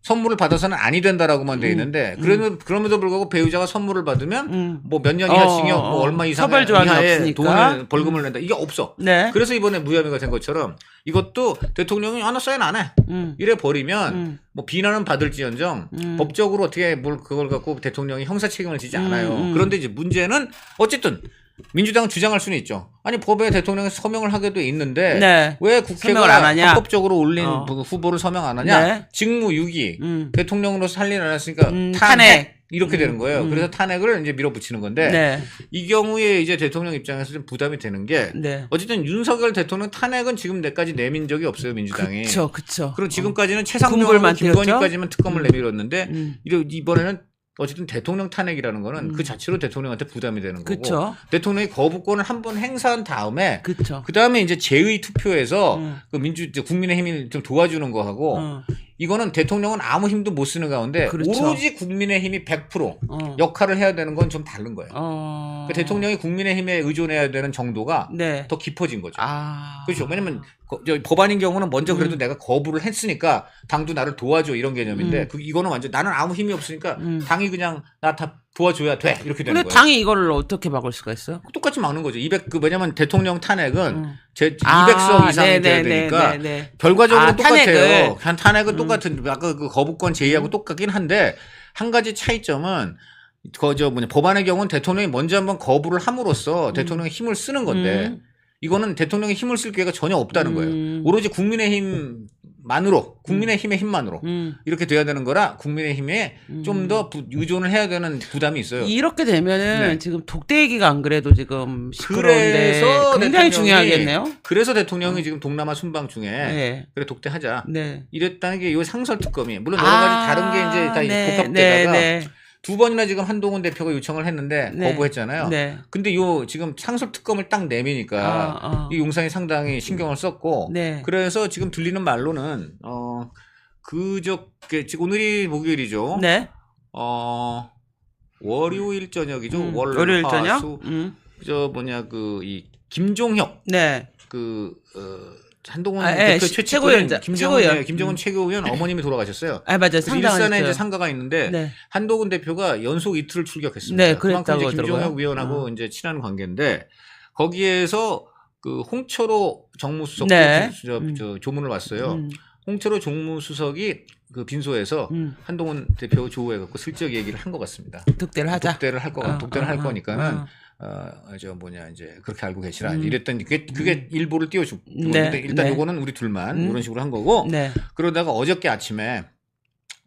선물을 받아서는 아니 된다라고만 돼 있는데 그럼에도 불구하고 배우자가 선물을 받으면 뭐 몇 년 이하 징역 뭐 얼마 처벌 조항이 이하의 없으니까. 돈을 벌금을 낸다. 이게 없어. 네. 그래서 이번에 무혐의가 된 것처럼 이것도 대통령이 나 사인 안 해. 이래 버리면 뭐 비난은 받을지언정 법적으로 어떻게 뭘 그걸 갖고 대통령이 형사 책임을 지지 않아요. 그런데 이제 문제는 어쨌든 민주당은 주장할 수는 있죠. 아니 법에 대통령이 서명을 하게 돼 있는데 네. 왜 서명을 안 국회가 하냐? 헌법적으로 올린 후보를 서명 안 하냐? 네. 직무유기 대통령으로서 할 일 안 했으니까 탄핵. 이렇게 되는 거예요. 그래서 탄핵을 이제 밀어붙이는 건데 네. 이 경우에 이제 대통령 입장에서 좀 부담이 되는 게 네. 어쨌든 윤석열 대통령 탄핵은 지금 내까지 내민 적이 없어요 민주당이. 그렇죠. 그리고 지금까지는 최상병, 군불만 김건희까지만 특검을 내밀었는데 이번에는 어쨌든 대통령 탄핵이라는 거는 그 자체로 대통령한테 부담이 되는 거고 그쵸. 대통령이 거부권을 한번 행사한 다음에 그쵸. 그 다음에 이제 재의 투표에서 그 국민의힘이 좀 도와주는 거 하고 이거는 대통령은 아무 힘도 못 쓰는 가운데 그렇죠. 오로지 국민의힘이 100% 역할을 해야 되는 건 좀 다른 거예요. 그러니까 대통령이 국민의힘에 의존해야 되는 정도가 네. 더 깊어진 거죠. 그렇죠. 왜냐면 법안인 경우는 먼저 그래도 내가 거부를 했으니까 당도 나를 도와줘 이런 개념인데 이거는 완전 나는 아무 힘이 없으니까 당이 그냥 나 다 도와줘야 돼 이렇게 되는 근데 거예요. 당이 이거를 어떻게 막을 수가 있어요? 똑같이 막는 거죠. 왜냐면 대통령 탄핵은 200석 이상이 돼야 되니까 결과적으로 똑같아요. 탄핵은 똑같은 아까 그 거부권 제의하고 똑같긴 한데 한 가지 차이점은 법안의 경우는 대통령이 먼저 한번 거부를 함으로써 대통령이 힘을 쓰는 건데 이거는 대통령이 힘을 쓸 기회가 전혀 없다는 거예요. 오로지 국민의힘 힘만으로 국민의힘의 힘만으로 이렇게 돼야 되는 거라 국민의힘에 좀 더 의존을 해야 되는 부담이 있어요. 이렇게 되면은 네. 지금 독대 얘기가 안 그래도 지금 시끄러운데 그래서 굉장히 대통령이- 중요하겠네요. 그래서 대통령이 지금 동남아 순방 중에 네. 그래 독대하자. 네. 이랬다는 게 이 상설 특검이 물론 여러 가지 다른 게 이제 다 복합되다가 네. 두 번이나 지금 한동훈 대표가 요청을 했는데 네. 거부했잖아요. 네. 근데 요 지금 상설 특검을 딱 내미니까 이 용산이 상당히 신경을 썼고 네. 그래서 지금 들리는 말로는 그저께 지금 오늘이 목요일이죠. 네. 월요일 저녁이죠. 월요일 저녁. 수, 저 뭐냐 그 이 김종혁 네. 한동훈 예, 대표 최고위원장. 최고위원. 김정은 최고위원 어머님이 돌아가셨어요. 아, 맞아요. 그래서 일산에 상당하셨죠. 이제 상가가 있는데 네. 한동훈 대표가 연속 이틀을 출격했습니다. 네, 그만큼 그랬다고 이제 김종혁 하더라고요. 위원하고 이제 친한 관계인데 거기에서 그 홍철호 정무수석 네. 저 조문을 왔어요. 홍철호 정무수석이 그 빈소에서 한동훈 대표 조우해갖고 슬쩍 얘기를 한 것 같습니다. 독대를 하자. 독대를 할 거니까는 저 뭐냐 이제 그렇게 알고 계시라 이랬더니 그게 일보를 띄워준 건데 일단 요거는 우리 둘만 이런 식으로 한 거고 네. 그러다가 어저께 아침에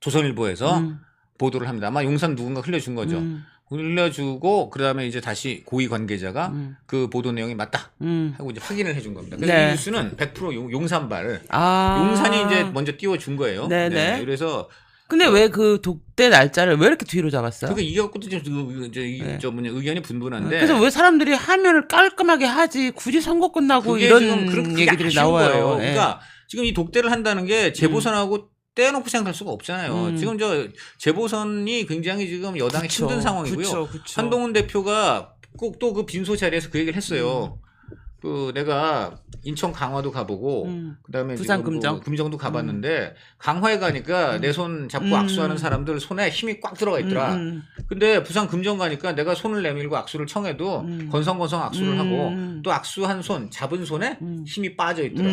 조선일보에서 보도를 합니다. 아마 용산 누군가 흘려준 거죠. 흘려주고 그다음에 이제 다시 고위 관계자가 그 보도 내용이 맞다 하고 이제 확인을 해준 겁니다. 그래서 네. 이 뉴스는 100% 용산발 아. 용산이 이제 먼저 띄워준 거예요. 네네. 그래서 근데 왜 그 독대 날짜를 왜 이렇게 뒤로 잡았어요? 그러니까 이게 갖고도 좀 이제 저 뭐냐 의견이 분분한데. 그래서 왜 사람들이 하면을 깔끔하게 하지 굳이 선거 끝나고 그게 이런 지금 그게 얘기들이 아쉬운 나와요. 거예요. 예. 그러니까 지금 이 독대를 한다는 게 재보선하고 떼어놓고 생각할 수가 없잖아요. 지금 저 재보선이 굉장히 지금 여당이 그쵸, 힘든 상황이고요. 그쵸. 한동훈 대표가 꼭 또 그 빈소 자리에서 그 얘기를 했어요. 그 내가 인천 강화도 가보고 그다음에 부산 지금 금정. 금정도 가봤는데 강화에 가니까 내 손 잡고 악수하는 사람들 손에 힘이 꽉 들어가 있더라. 근데 부산 금정 가니까 내가 손을 내밀고 악수를 청해도 건성건성 악수를 하고 또 악수한 손 잡은 손에 힘이 빠져 있더라.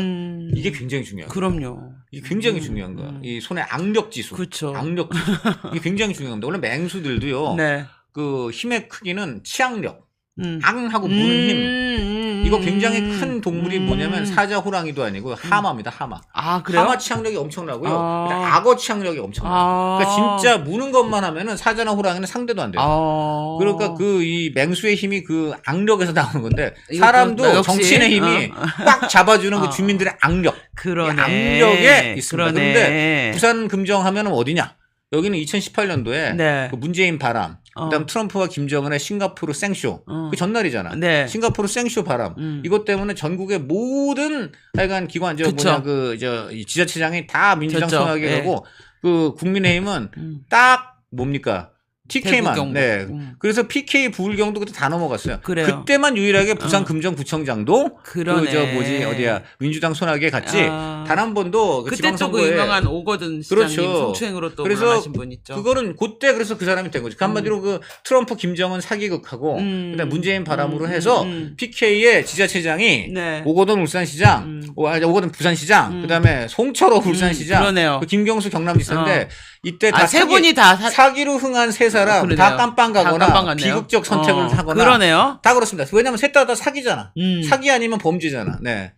이게 굉장히 중요해요. 그럼요. 이게 굉장히 중요한 거야. 이 손의 악력 지수. 그쵸. 악력 지수. 이게 굉장히 중요합니다. 원래 맹수들도요. 네. 그 힘의 크기는 치악력. 앙하고 무는 힘. 이거 굉장히 큰 동물이 뭐냐면 사자 호랑이도 아니고 하마입니다. 하마. 아, 그래요? 하마 치악력이 엄청나고요. 아. 근데 악어 치악력이 엄청나요. 아. 그러니까 진짜 무는 것만 하면은 사자나 호랑이는 상대도 안 돼요. 아. 그러니까 그 이 맹수의 힘이 그 악력에서 나오는 건데 이것도 사람도 역시. 정치인의 힘이 꽉 잡아주는 그 주민들의 악력. 그러네. 악력에 있습니다. 그러네. 그런데 부산 금정 하면은 어디냐? 여기는 2018년도에 네. 그 문재인 바람, 그다음 트럼프와 김정은의 싱가포르 생쇼 그 전날이잖아. 네. 싱가포르 생쇼 바람 이것 때문에 전국의 모든 하여간 기관 저 그쵸. 뭐냐 이 지자체장이 다 민주당 졌죠. 손아귀 예. 가고 그 국민의힘은 딱 뭡니까? TK만. 대구경북. 네. 그래서 PK 부울경도 그때 다 넘어갔어요. 그래요. 그때만 유일하게 부산 금정구청장도 그러네. 그 뭐지 어디야 민주당 손아귀에 갔지. 아. 단 한 번도 그 그때 또 그 지방선거에 유명한 오거든 시장님 그렇죠. 성추행으로 또 그래서 불안하신 분 있죠. 그거는 그때 그래서 그 사람이 된 거지. 그 한마디로 그 트럼프 김정은 사기극하고 그다음 문재인 바람으로 해서 PK의 지자체장이 네. 오거돈 울산시장, 오거돈 부산시장, 그다음에 송철호 울산시장, 그러네요. 그 김경수 경남지사인데 이때 다 세 분이 다 사기로 흥한 세 사람 그러네요. 다 깜빵 가거나 다 깜빵 갔네요. 비극적 선택을 하거나 그러네요. 다 그렇습니다. 왜냐하면 셋 다 사기잖아. 사기 아니면 범죄잖아. 네.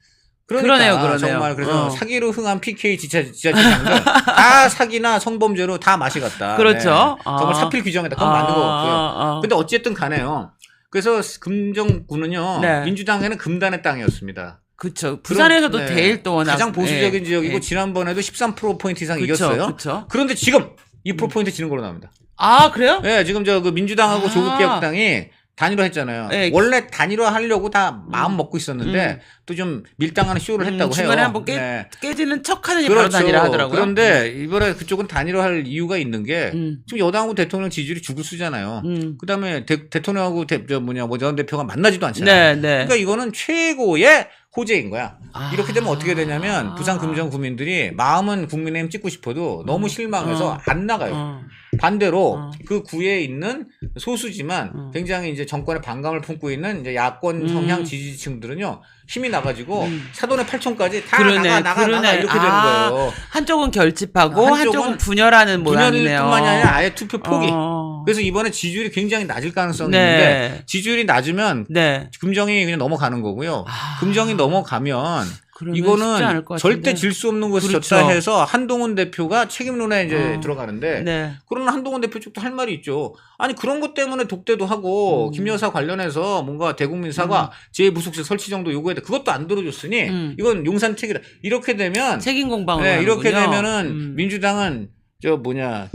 그러니까 그러네요. 정말 그래서 사기로 흥한 PK 지자체장들 다 사기나 성범죄로 다 맛이 갔다. 그렇죠. 네. 정말 사필 규정에다 그건 맞는 것 같고요. 근데 어쨌든 간에요. 그래서 금정구는요. 네. 민주당에는 금단의 땅이었습니다. 그렇죠. 부산에서도 네. 제일 또 워낙 가장 보수적인 예. 지역이고 예. 지난번에도 13%포인트 이상 그쵸, 이겼어요. 그쵸. 그런데 지금 2%포인트 지는 걸로 나옵니다. 아, 그래요? 네, 지금 저 그 민주당하고 아. 조국개혁당이 단일화했잖아요. 네. 원래 단일화하려고 다 마음 먹고 있었는데 또 좀 밀당하는 쇼를 했다고 해요. 중간에 한번 네. 깨지는 척하느니 바로 단일화 하더라고요. 그런데 이번에 그쪽은 단일화할 이유가 있는 게 지금 여당하고 대통령 지지율이 죽을 수잖아요. 그다음에 대통령하고 전 대표가 만나지도 않잖아요. 네, 네. 그러니까 이거는 최고의 호재인 거야. 아. 이렇게 되면 어떻게 되냐면 부산 금정 구민들이 마음은 국민의힘 찍고 싶어도 너무 실망해서 안 나가요. 반대로 그 구에 있는 소수지만 굉장히 이제 정권의 반감을 품고 있는 이제 야권 성향 지지층들은요 힘이 나가지고 사돈의 8촌까지 다 나가 이렇게 되는 거예요. 한쪽은 결집하고 한쪽은 분열하는 모양이네요. 분열뿐만이 아니라 아예 투표 포기. 어. 그래서 이번에 지지율이 굉장히 낮을 가능성이 네. 있는데 지지율이 낮으면 네. 금정이 그냥 넘어가는 거고요. 아. 금정이 넘어가면 그러면 쉽지 않을 이거는 것 절대 같은데. 질 수 없는 것을 그렇죠. 졌다 해서 한동훈 대표가 책임론에 이제 들어가는데 네. 그러나 한동훈 대표 쪽도 할 말이 있죠. 아니 그런 것 때문에 독대도 하고 김 여사 관련해서 뭔가 대국민 사과 제 부속실 설치 정도 요구했다. 그것도 안 들어줬으니 이건 용산 책이다. 이렇게 되면 책임 공방을 네, 이렇게 하는군요. 되면은 민주당은 저 뭐냐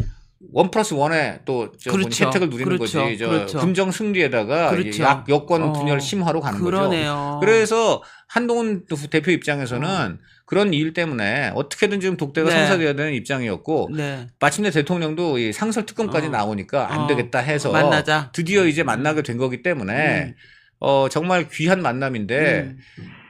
1+1에 또 그렇죠. 혜택을 누리는 그렇죠. 거지. 저 그렇죠. 금정 승리에다가 그렇죠. 여권 분열 심화로 가는 그러네요. 거죠. 그래서 한동훈 대표 입장에서는 그런 일 때문에 어떻게든 지금 독대가 네. 성사돼야 되는 입장이었고 네. 마침내 대통령도 이 상설 특검까지 나오니까 안 되겠다 해서 만나자. 드디어 이제 만나게 된 거기 때문에 정말 귀한 만남인데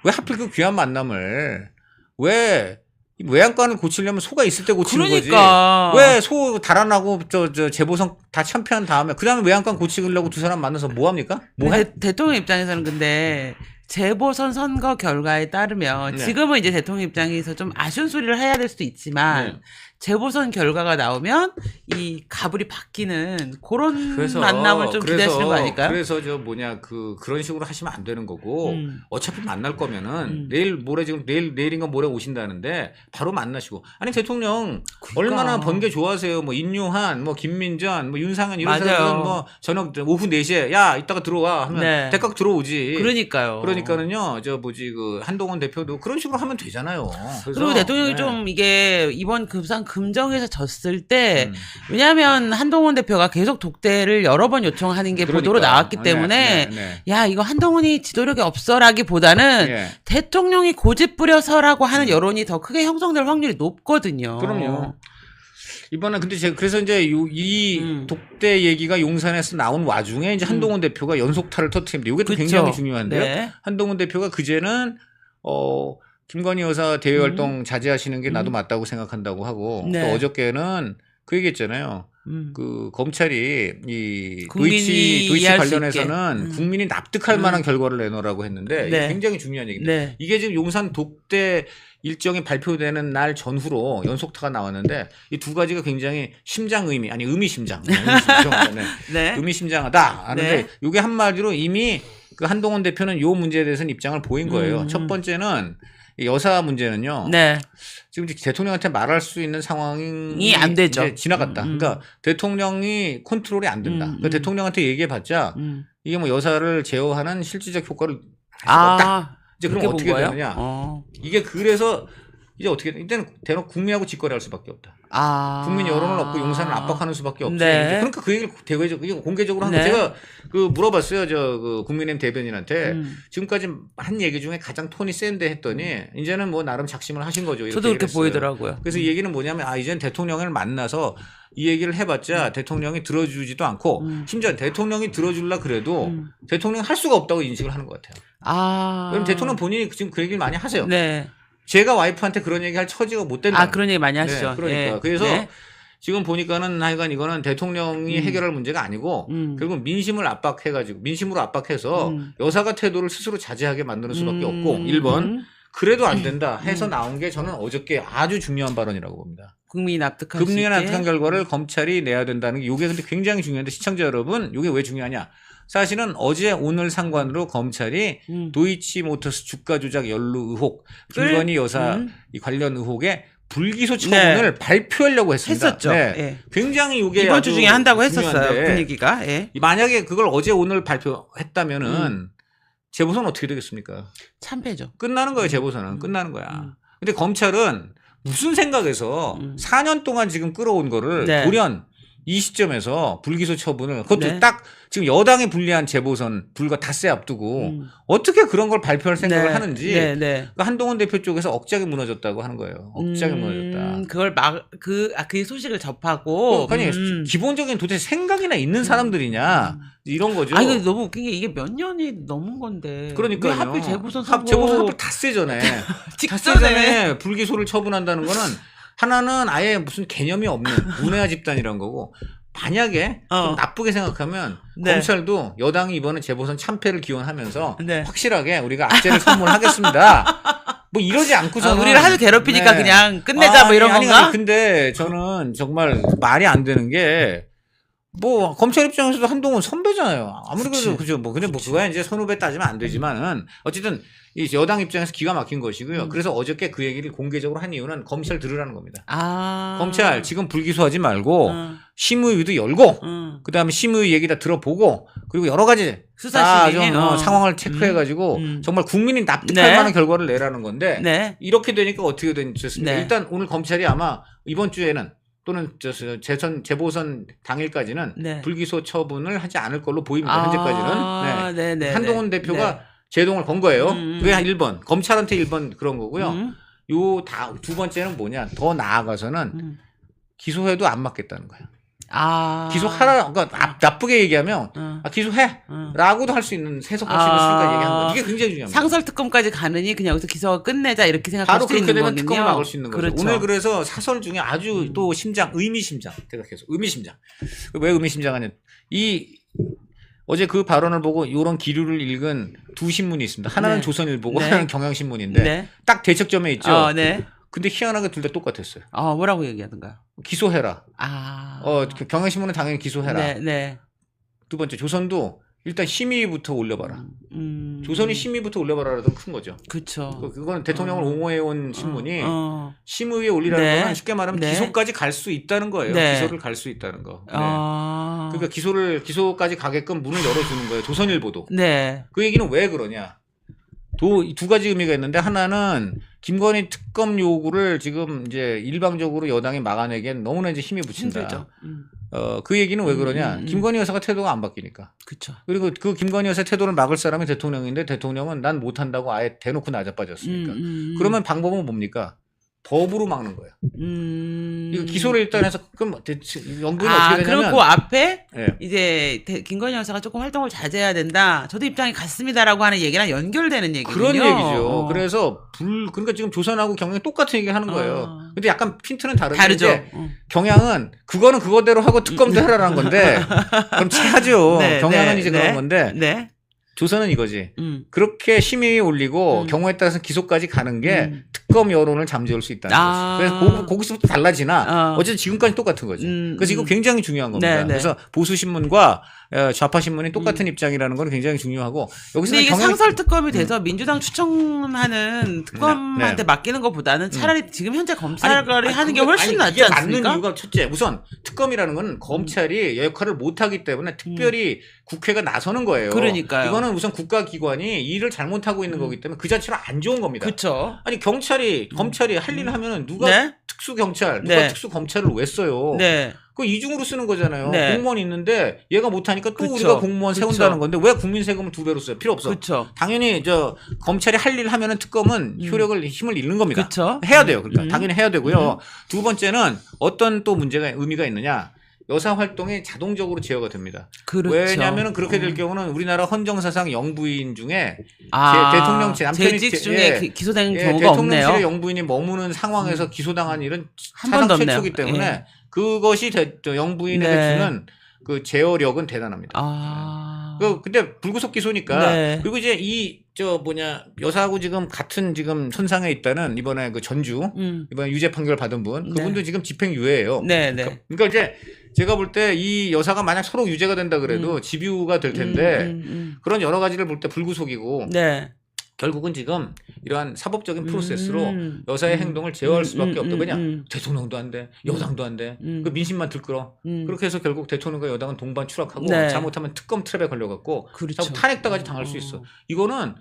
왜 하필 그 귀한 만남을 왜 외양간을 고치려면 소가 있을 때 고치는 그러니까. 거지. 왜 소 달아나고 저 재보선 다 참패한 다음에 그다음에 외양간 고치려고 두 사람 만나서 뭐 합니까? 뭐 해? 대통령 입장에서는 근데 재보선 선거 결과에 따르면 네. 지금은 이제 대통령 입장에서 좀 아쉬운 소리를 해야 될 수도 있지만 네. 재보선 결과가 나오면 이 가불이 바뀌는 그런 그래서 만남을 좀 기대하시는 거 아닐까요? 그래서 저 뭐냐 그런 식으로 하시면 안 되는 거고 어차피 만날 거면은 내일 모레 지금 내일인가 모레 오신다는데 바로 만나시고 아니 대통령 그러니까. 얼마나 번개 좋아하세요 뭐 인유한 뭐 김민전 뭐 윤상현 이런 맞아요. 사람들은 뭐 저녁 오후 4시에 야 이따가 들어와 하면 네. 대각 들어오지. 그러니까요. 그러니까는요 저 뭐지 그 한동훈 대표도 그런 식으로 하면 되잖아요. 그래서 그리고 대통령이 네. 좀 이게 이번 금정에서 졌을 때 왜냐하면 한동훈 대표가 계속 독대를 여러 번 요청하는 게 보도로 그러니까. 나왔기 때문에 네. 야 이거 한동훈이 지도력이 없어라기보다는 예. 대통령이 고집 부려서라고 하는 여론이 더 크게 형성될 확률이 높거든요. 그럼요. 이번에 근데 제가 그래서 이제 이 독대 얘기가 용산에서 나온 와중에 이제 한동훈 대표가 연속타를 터뜨립니다. 이게 또 그쵸. 굉장히 중요한데요. 네. 한동훈 대표가 그제는 김건희 여사 대외 활동 자제하시는 게 나도 맞다고 생각한다고 하고 네. 또 어저께는 그 얘기했잖아요. 그 검찰이 이 도이치 이해할 수 관련해서는 국민이 납득할 만한 결과를 내놓으라고 했는데 이게 네. 굉장히 중요한 얘기인데 네. 이게 지금 용산 독대 일정이 발표되는 날 전후로 연속타가 나왔는데 이 두 가지가 굉장히 심장의미 아니 의미심장 네. 의미심장하다 하는데 네. 이게 한마디로 이미 그 한동훈 대표는 이 문제에 대해서는 입장을 보인 거예요. 첫 번째는 이 여사 문제는요. 네. 지금 대통령한테 말할 수 있는 상황이 안 되죠. 이제 지나갔다. 그러니까 대통령이 컨트롤이 안 된다. 그러니까 대통령한테 얘기해봤자 이게 뭐 여사를 제어하는 실질적 효과를 할 수가 없다. 이제 그럼 그렇게 어떻게 본 거예요? 되느냐? 이게 그래서 이제 어떻게 이때는 대놓고 국민하고 직거래할 수밖에 없다. 국민 여론을 얻고 용산을 압박하는 수밖에 없지. 네. 그러니까 그 얘기를 대외적으로 공개적으로 한 거. 네. 제가 그 물어봤어요. 그 국민의힘 대변인한테 지금까지 한 얘기 중에 가장 톤이 센데 했더니 이제는 뭐 나름 작심을 하신 거죠. 이렇게 저도 그렇게 얘기를 했어요. 보이더라고요. 그래서 이 얘기는 뭐냐면 이제는 대통령을 만나서 이 얘기를 해봤자 대통령이 들어주지도 않고 심지어 대통령이 들어줄라 그래도 대통령이 할 수가 없다고 인식을 하는 것 같아요. 그럼 대통령 본인이 지금 그 얘기를 많이 하세요. 네. 제가 와이프한테 그런 얘기할 처지가 못 된다. 그런 얘기 많이 하시죠. 네, 그러니까 예. 그래서 네. 지금 보니까는 하여간 이거는 대통령이 해결할 문제가 아니고 결국 민심을 압박해가지고 민심으로 압박해서 여사가 태도를 스스로 자제하게 만드는 수밖에 없고 1번 그래도 안 된다 해서 나온 게 저는 어저께 아주 중요한 발언이라고 봅니다. 국민이 납득할 수 있게. 국민의 납득한 결과를 검찰이 내야 된다는 게 이게 근데 굉장히 중요한데 시청자 여러분 이게 왜 중요하냐? 사실은 어제 오늘 상관으로 검찰이 도이치모터스 주가 조작 연루 의혹 김건희 여사 이 관련 의혹에 불기소 처분을 발표하려고 했습니다. 했었죠. 네. 예. 굉장히 이게 이번 주 중에 한다고 했었어요. 중요한데 분위기가. 예. 만약에 그걸 어제 오늘 발표했다면은 재보선 어떻게 되겠습니까? 참패죠. 끝나는 거예요. 재보선은 끝나는 거야. 근데 검찰은 무슨 생각에서 4년 동안 지금 끌어온 거를 네. 돌연 이 시점에서 불기소 처분을 그것도 네. 딱 지금 여당에 불리한 재보선 불과 닷새 앞두고 어떻게 그런 걸 발표할 생각을 하는지 네. 그러니까 한동훈 대표 쪽에서 억장이 무너졌다고 하는 거예요. 억장이 무너졌다. 그걸 그 소식을 접하고. 아니 기본적인 도대체 생각이나 있는 사람들이냐 이런 거죠. 이거 너무 웃긴 게 이게 몇 년이 넘은 건데. 그러니까요. 왜 하필 재보선 재보선 하필 닷새 전에 닷새 불기소를 처분한다는 거는 하나는 아예 무슨 개념이 없는 문외한 집단이란 거고 만약에 좀 나쁘게 생각하면 네. 검찰도 여당이 이번에 재보선 참패를 기원하면서 네. 확실하게 우리가 악재를 선물하겠습니다. 뭐 이러지 않고서는 우리를 하도 괴롭히니까 네. 그냥 끝내자 뭐 이런 건가? 아니, 근데 저는 정말 말이 안 되는 게 뭐 검찰 입장에서도 한동훈 선배잖아요. 아무리 그치. 그래도 그죠. 뭐 근데 뭐 그거야 이제 선후배 따지면 안 되지만은 어쨌든 이 여당 입장에서 기가 막힌 것이고요. 그래서 어저께 그 얘기를 공개적으로 한 이유는 검찰 들으라는 겁니다. 검찰 지금 불기소하지 말고 심의위도 열고 그다음에 심의 얘기 다 들어보고 그리고 여러 가지 수사 좀 진행. 상황을 체크해가지고 정말 국민이 납득할 네. 만한 결과를 내라는 건데 네. 이렇게 되니까 어떻게 됐습니까? 네. 일단 오늘 검찰이 아마 이번 주에는 또는 재보선 당일까지는 네. 불기소 처분을 하지 않을 걸로 보입니다. 현재까지는. 네. 네. 한동훈 대표가 제동을 건 거예요. 그게 한 1번. 검찰한테 1번 그런 거고요. 요 두 번째는 뭐냐? 더 나아가서는 기소해도 안 맞겠다는 거예요. 기소하라, 그러니까 나쁘게 얘기하면 기소해 라고도 할 수 있는 해석할 수 있는 수가 얘기하는 거예요. 이게 굉장히 중요합니다. 상설특검까지 가느니 그냥 여기서 기소 끝내자 이렇게 생각할 바로 수 그렇게 있는 되면 거군요. 특검을 막을 수 있는 거죠. 그렇죠. 오늘 그래서 사설 중에 아주 또 의미심장 제가 계속 의미심장. 왜 의미심장하냐? 어제 그 발언을 보고 이런 기류를 읽은 두 신문이 있습니다. 하나는 네. 조선일보고 네. 하나는 경향신문인데 네. 딱 대척점에 있죠. 네. 근데 희한하게 둘 다 똑같았어요. 뭐라고 얘기하던가요? 기소해라. 경향신문은 당연히 기소해라. 네. 두 번째 조선도 일단 심의부터 올려봐라. 조선이 심의부터 올려봐라라던 큰 거죠. 그렇죠. 그건 대통령을 옹호해온 신문이 어. 심의에 올리라는 네. 건 쉽게 말하면 네. 기소까지 갈 수 있다는 거예요. 네. 기소를 갈 수 있다는 거. 네. 그러니까 기소까지 가게끔 문을 열어주는 거예요. 조선일보도. 네. 그 얘기는 왜 그러냐? 두 가지 의미가 있는데 하나는 김건희 특검 요구를 지금 이제 일방적으로 여당이 막아내기엔 너무나 이제 힘이 붙인다. 힘들죠. 그 얘기는 왜 그러냐? 김건희 여사가 태도가 안 바뀌니까. 그렇죠. 그리고 그 김건희 여사 태도를 막을 사람이 대통령인데 대통령은 난 못한다고 아예 대놓고 나자빠졌으니까. 그러면 방법은 뭡니까? 법으로 막는 거예요. 이거 기소를 일단 해서 그럼 연구는 어떻게 되냐면 그럼 그 앞에 네. 이제 김건희 여사가 조금 활동을 자제해야 된다. 저도 입장이 같습니다라고 하는 얘기랑 연결되는 얘기군요. 그런 얘기죠. 그래서 그러니까 지금 조선하고 경향이 똑같은 얘기 하는 거예요. 근데 약간 핀트는 다르죠. 경향은 그거는 그거대로 하고 특검도 해라라는 건데 그럼 체하죠. 경향은 이제 그런 건데 네. 조선은 이거지. 그렇게 심의에 올리고 경우에 따라서 기소까지 가는 게 특검 여론을 잠재울 수 있다는 거죠. 그래서 거기서부터 달라지나 어쨌든 지금까지 똑같은 거지. 그래서 이거 굉장히 중요한 겁니다. 그래서 보수 신문과 좌파 신문이 똑같은 입장이라는 건 굉장히 중요하고 여기서 근데 이게 상설 특검이 돼서 민주당 추천하는 특검한테 맡기는 것보다는 차라리 지금 현재 검찰이 하는 게 훨씬 낫지 이게 않습니까? 맞는 이유가 첫째 우선 특검이라는 건 검찰이 역할을 못하기 때문에 특별히 국회가 나서는 거예요. 그러니까요. 이거는 우선 국가기관이 일을 잘못하고 있는 거기 때문에 그 자체로 안 좋은 겁니다. 그렇죠. 아니 검찰이 할 일을 하면은 누가 네? 특수경찰, 누가 네. 특수검찰을 왜 써요? 네. 그 이중으로 쓰는 거잖아요. 네. 공무원이 있는데 얘가 못하니까 또 그쵸. 우리가 공무원 그쵸. 세운다는 건데 왜 국민 세금을 2배로 써요? 필요 없어. 그렇죠. 당연히 검찰이 할 일 하면은 특검은 힘을 잃는 겁니다. 그쵸. 해야 돼요. 그러니까 당연히 해야 되고요. 두 번째는 어떤 또 의미가 있느냐? 여사 활동이 자동적으로 제어가 됩니다. 그렇죠. 왜냐하면 그렇게 될 경우는 우리나라 헌정사상 영부인 중에 대통령 재직 중에 기소된 경우가 대통령실의 없네요. 영부인이 머무는 상황에서 기소당한 일은 한 사상 번도 없네요. 최초이기 때문에 예. 그것이 영부인에게 네. 주는 그 제어력은 대단합니다. 근데 불구속 기소니까 네. 그리고 이제 여사하고 지금 같은 지금 선상에 있다는 이번에 그 전주 이번에 유죄 판결 받은 분 그분도 지금 집행유예예요. 네. 그러니까 이제 제가 볼 때 이 여사가 만약 서로 유죄가 된다 그래도 집유가 될 텐데 그런 여러 가지를 볼 때 불구속이고 네. 결국은 지금 이러한 사법적인 프로세스로 여사의 행동을 제어할 수밖에 없다. 왜냐? 대통령도 안 돼. 여당도 안 돼. 그 민심만 들끓어. 그렇게 해서 결국 대통령과 여당은 동반 추락하고 네. 잘못하면 특검 트랩에 걸려갖고 그렇죠. 탄핵까지 당할 수 있어. 이거는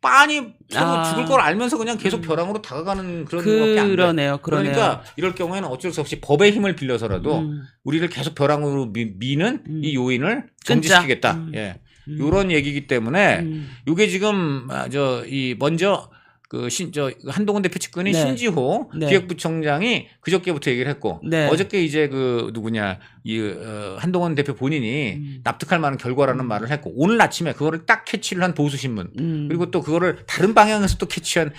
빤히 서로 죽을 걸 알면서 그냥 계속 벼랑으로 다가가는 그런 것밖에 안 돼. 그러네요. 그러니까 이럴 경우에는 어쩔 수 없이 법의 힘을 빌려서라도 우리를 계속 벼랑으로 미는 이 요인을 정지시키겠다. 예. 요런 얘기이기 때문에 요게 지금 먼저 한동훈 대표 측근이 네. 신지호 네. 기획부총장이 그저께부터 얘기를 했고 네. 어저께 이제 한동훈 대표 본인이 납득할 만한 결과라는 말을 했고 오늘 아침에 그거를 딱 캐치를 한 보수신문 그리고 또 그거를 다른 방향에서 또 캐치한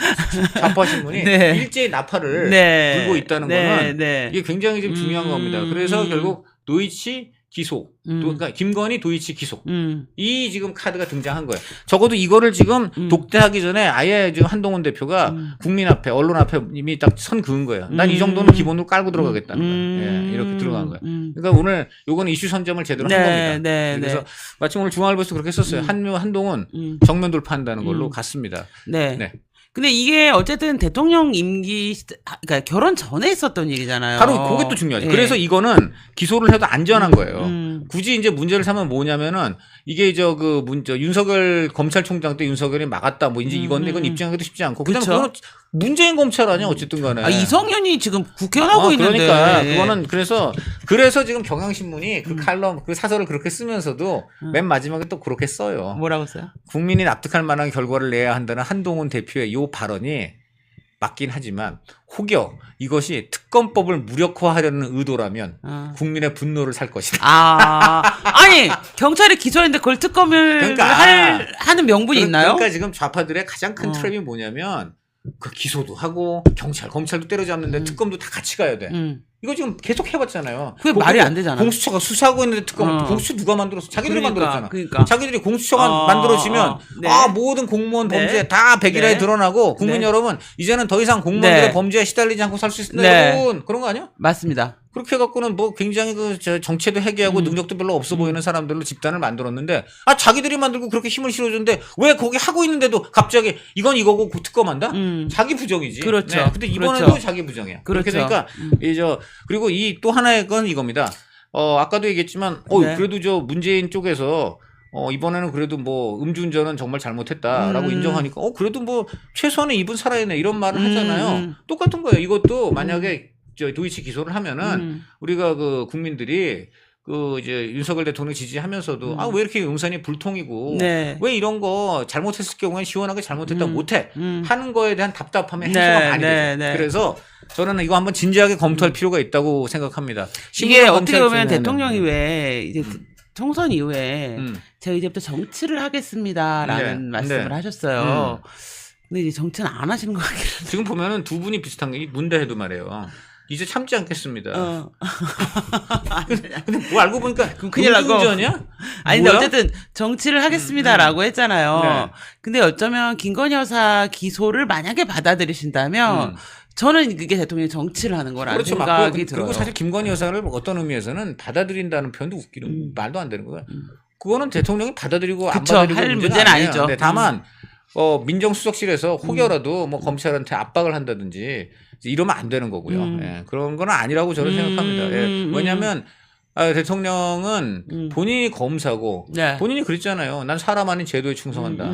좌파신문이 네. 일제히 나팔을 네. 불고 있다는 네. 거는 네. 이게 굉장히 좀 중요한 겁니다. 그래서 결국 노이치 기소. 그러니까 김건희 도이치 기소. 음. 이 지금 카드가 등장한 거예요. 적어도 이거를 지금 독대하기 전에 아예 지금 한동훈 대표가 국민 앞에 언론 앞에 이미 딱 선 그은 거예요. 난 이 정도는 기본으로 깔고 들어가겠다는 거예요. 예, 이렇게 들어간 거예요. 그러니까 오늘 요거는 이슈 선점을 제대로 한 겁니다. 네, 그래서 마침 오늘 중앙일보에서 그렇게 썼어요. 한동훈 정면 돌파한다는 걸로 갔습니다. 네. 네. 근데 이게 어쨌든 대통령 임기, 그러니까 결혼 전에 있었던 일이잖아요. 바로 그게 또 중요하죠. 예. 그래서 이거는 기소를 해도 안전한 거예요. 굳이 이제 문제를 삼으면 뭐냐면은 이게 저 윤석열 검찰총장 때 윤석열이 막았다 뭐 이제 이건데 이건 입증하기도 쉽지 않고 그다음에 그쵸? 그거는 문재인 검찰 아니야 어쨌든 간에. 이성윤이 지금 국회의원 하고 있는데. 그러니까 예. 그거는 그래서 지금 경향신문이 그 칼럼 그 사설을 그렇게 쓰면서도 맨 마지막에 또 그렇게 써요. 뭐라고 써요? 국민이 납득할 만한 결과를 내야 한다는 한동훈 대표의 요 발언이 맞긴 하지만 혹여 이것이 특검법을 무력화하려는 의도라면 국민의 분노를 살 것이다. 아니 경찰이 기소했는데 그걸 특검을 하는 명분이 있나요? 그러니까 지금 좌파들의 가장 큰 트랩이 뭐냐면 그 기소도 하고 검찰도 때려잡는데 특검도 다 같이 가야 돼. 이거 지금 계속 해봤잖아요. 그게 말이 안 되잖아. 공수처가 수사하고 있는데 공수처 누가 만들었어? 자기들이 만들었잖아. 그러니까. 자기들이 공수처가 만들어지면 네. 모든 공무원 범죄 네. 다 백일하에 네. 드러나고 국민 네. 여러분 이제는 더 이상 공무원들의 네. 범죄에 시달리지 않고 살 수 있습니다. 네. 여러분 그런 거 아니야? 맞습니다. 그렇게 해갖고는 뭐 굉장히 정체도 해괴하고 능력도 별로 없어 보이는 사람들로 집단을 만들었는데 자기들이 만들고 그렇게 힘을 실어줬는데 왜 거기 하고 있는데도 갑자기 이건 이거고 특검한다? 자기 부정이지. 그렇죠. 네. 근데 이번에도 그렇죠. 자기 부정이야. 그렇죠. 그렇게 되니까 그리고 이 또 하나의 건 이겁니다. 아까도 얘기했지만 네. 그래도 문재인 쪽에서 이번에는 그래도 뭐 음주운전은 정말 잘못했다라고 인정하니까 그래도 뭐 최소한의 입은 살아있네 이런 말을 하잖아요. 똑같은 거예요. 이것도 만약에 도이치 기소를 하면은 우리가 그 국민들이 이제 윤석열 대통령 지지하면서도 왜 이렇게 용산이 불통이고 네. 왜 이런 거 잘못했을 경우엔 시원하게 잘못했다 못해 하는 거에 대한 답답함에 해소가 많이 되죠. 네. 그래서 저는 이거 한번 진지하게 검토할 필요가 있다고 생각합니다. 이게 어떻게 보면 검찰 대통령이 왜 이제 총선 이후에 제가 이제부터 정치를 하겠습니다라는 말씀을 하셨어요. 근데 이제 정치는 안 하시는 것 같긴 한데. 지금 보면은 두 분이 비슷한 게 문대해도 말이에요. 이제 참지 않겠습니다. 근데 뭐 알고 보니까 큰일 나고. 음주운전이야? 아니 근데 어쨌든 정치를 하겠습니다라고 했잖아요. 네. 근데 어쩌면 김건희 여사 기소를 만약에 받아들이신다면 저는 그게 대통령이 정치를 하는 거라는 그렇죠. 생각이 들어요. 그리고 사실 김건희 여사를 어떤 의미에서는 받아들인다는 표현도 웃기는 말도 안 되는 거야. 그거는 대통령이 받아들이고 안 받아들이고 할 문제는 아니죠. 네, 다만 민정수석실에서 혹여라도 뭐 검찰한테 압박을 한다든지 이러면 안 되는 거고요. 예, 그런 건 아니라고 저는 생각합니다. 예, 왜냐하면 대통령은 본인이 검사고 네. 본인이 그랬잖아요. 난 사람 아닌 제도에 충성한다.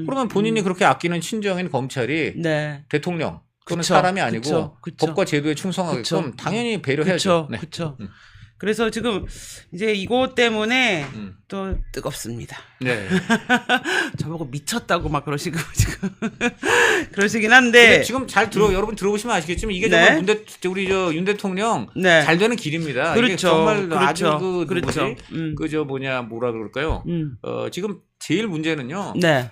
그러면 본인이 그렇게 아끼는 친정인 검찰이 네. 대통령 또는 그쵸, 사람이 아니고 그쵸. 법과 제도에 충성하게끔 그쵸. 당연히 배려해야죠. 네. 그렇죠. 그래서 지금 이제 이거 때문에 또 뜨겁습니다. 네. 저보고 미쳤다고 막 그러시고 지금 그러시긴 한데 근데 지금 잘 여러분 들어보시면 아시겠지만 이게 네. 정말 우리 윤 대통령 네. 잘 되는 길입니다. 그렇죠. 이게 정말 그렇죠. 아주 그렇죠. 뭐라 그럴까요? 지금 제일 문제는요. 네.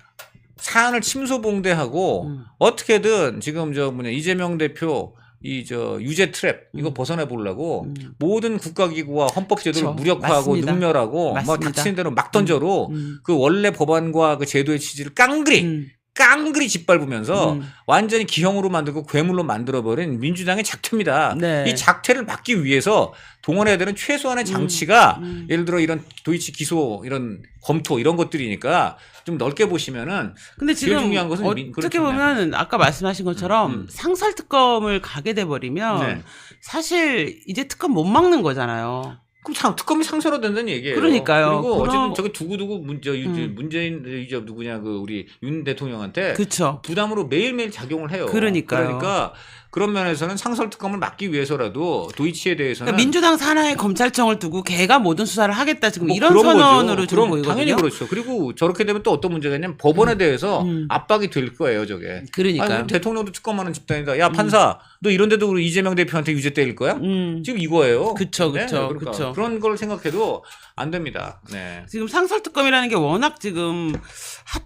사안을 침소봉대하고 어떻게든 지금 이재명 대표 유죄 트랩 이거 벗어내 보려고 모든 국가기구와 헌법제도를 그쵸. 무력화하고 맞습니다. 능멸하고 뭐 맞습니다. 닥치는 대로 막 던져로 그 원래 법안과 그 제도의 취지를 깡그리 짓밟으면서 완전히 기형으로 만들고 괴물로 만들어버린 민주당의 작태입니다. 네. 이 작태를 막기 위해서 동원해야 되는 최소한의 장치가 예를 들어 이런 도이치 기소 이런 검토 이런 것들이니까 좀 넓게 보시면은 근데 제일 지금 중요한 것은 어떻게 보면 아까 말씀하신 것처럼 상설 특검을 가게 돼 버리면 네. 사실 이제 특검 못 막는 거잖아요. 그럼 특검이 상설화된다는 얘기예요. 그러니까요. 그리고 어쨌든 저기 두고두고 문재인 누구냐 우리 윤 대통령한테 그렇죠. 부담으로 매일매일 작용을 해요. 그러니까요. 그러니까 그런 면에서는 상설 특검을 막기 위해서라도 도이치에 대해서는 그러니까 민주당 산하에 검찰청을 두고 걔가 모든 수사를 하겠다 지금 뭐 이런 그런 선언으로 거죠. 지금 그럼 보이거든요. 당연히 그렇죠. 그리고 저렇게 되면 또 어떤 문제가 있냐면 법원에 대해서 압박이 될 거예요, 저게. 그러니까요. 아니, 대통령도 특검하는 집단이다. 야 판사, 너 이런데도 우리 이재명 대표한테 유죄 때릴 거야? 지금 이거예요. 그쵸, 네? 그쵸, 그러니까 그쵸. 그런 걸 생각해도 안 됩니다. 네. 지금 상설 특검이라는 게 워낙 지금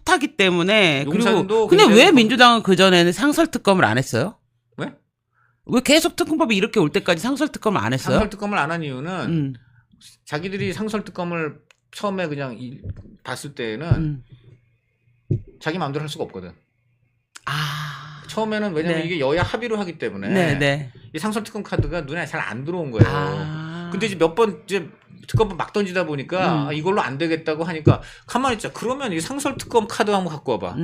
핫하기 때문에 용산도 그리고 근데 굉장히 왜 민주당은 그 전에는 상설 특검을 안 했어요? 왜? 왜 계속 특검법이 이렇게 올 때까지 상설 특검을 안 했어요? 상설 특검을 안 한 이유는 자기들이 상설특검을 처음에 그냥 봤을 때는 자기 마음대로 할 수가 없거든. 아. 처음에는 왜냐면 네. 이게 여야 합의로 하기 때문에 네, 네. 이 상설특검 카드가 눈에 잘 안 들어온 거예요. 아. 근데 이제 몇 번 이제 특검을 막 던지다 보니까 아, 이걸로 안 되겠다고 하니까 가만히 있자. 그러면 이 상설특검 카드 한번 갖고 와봐.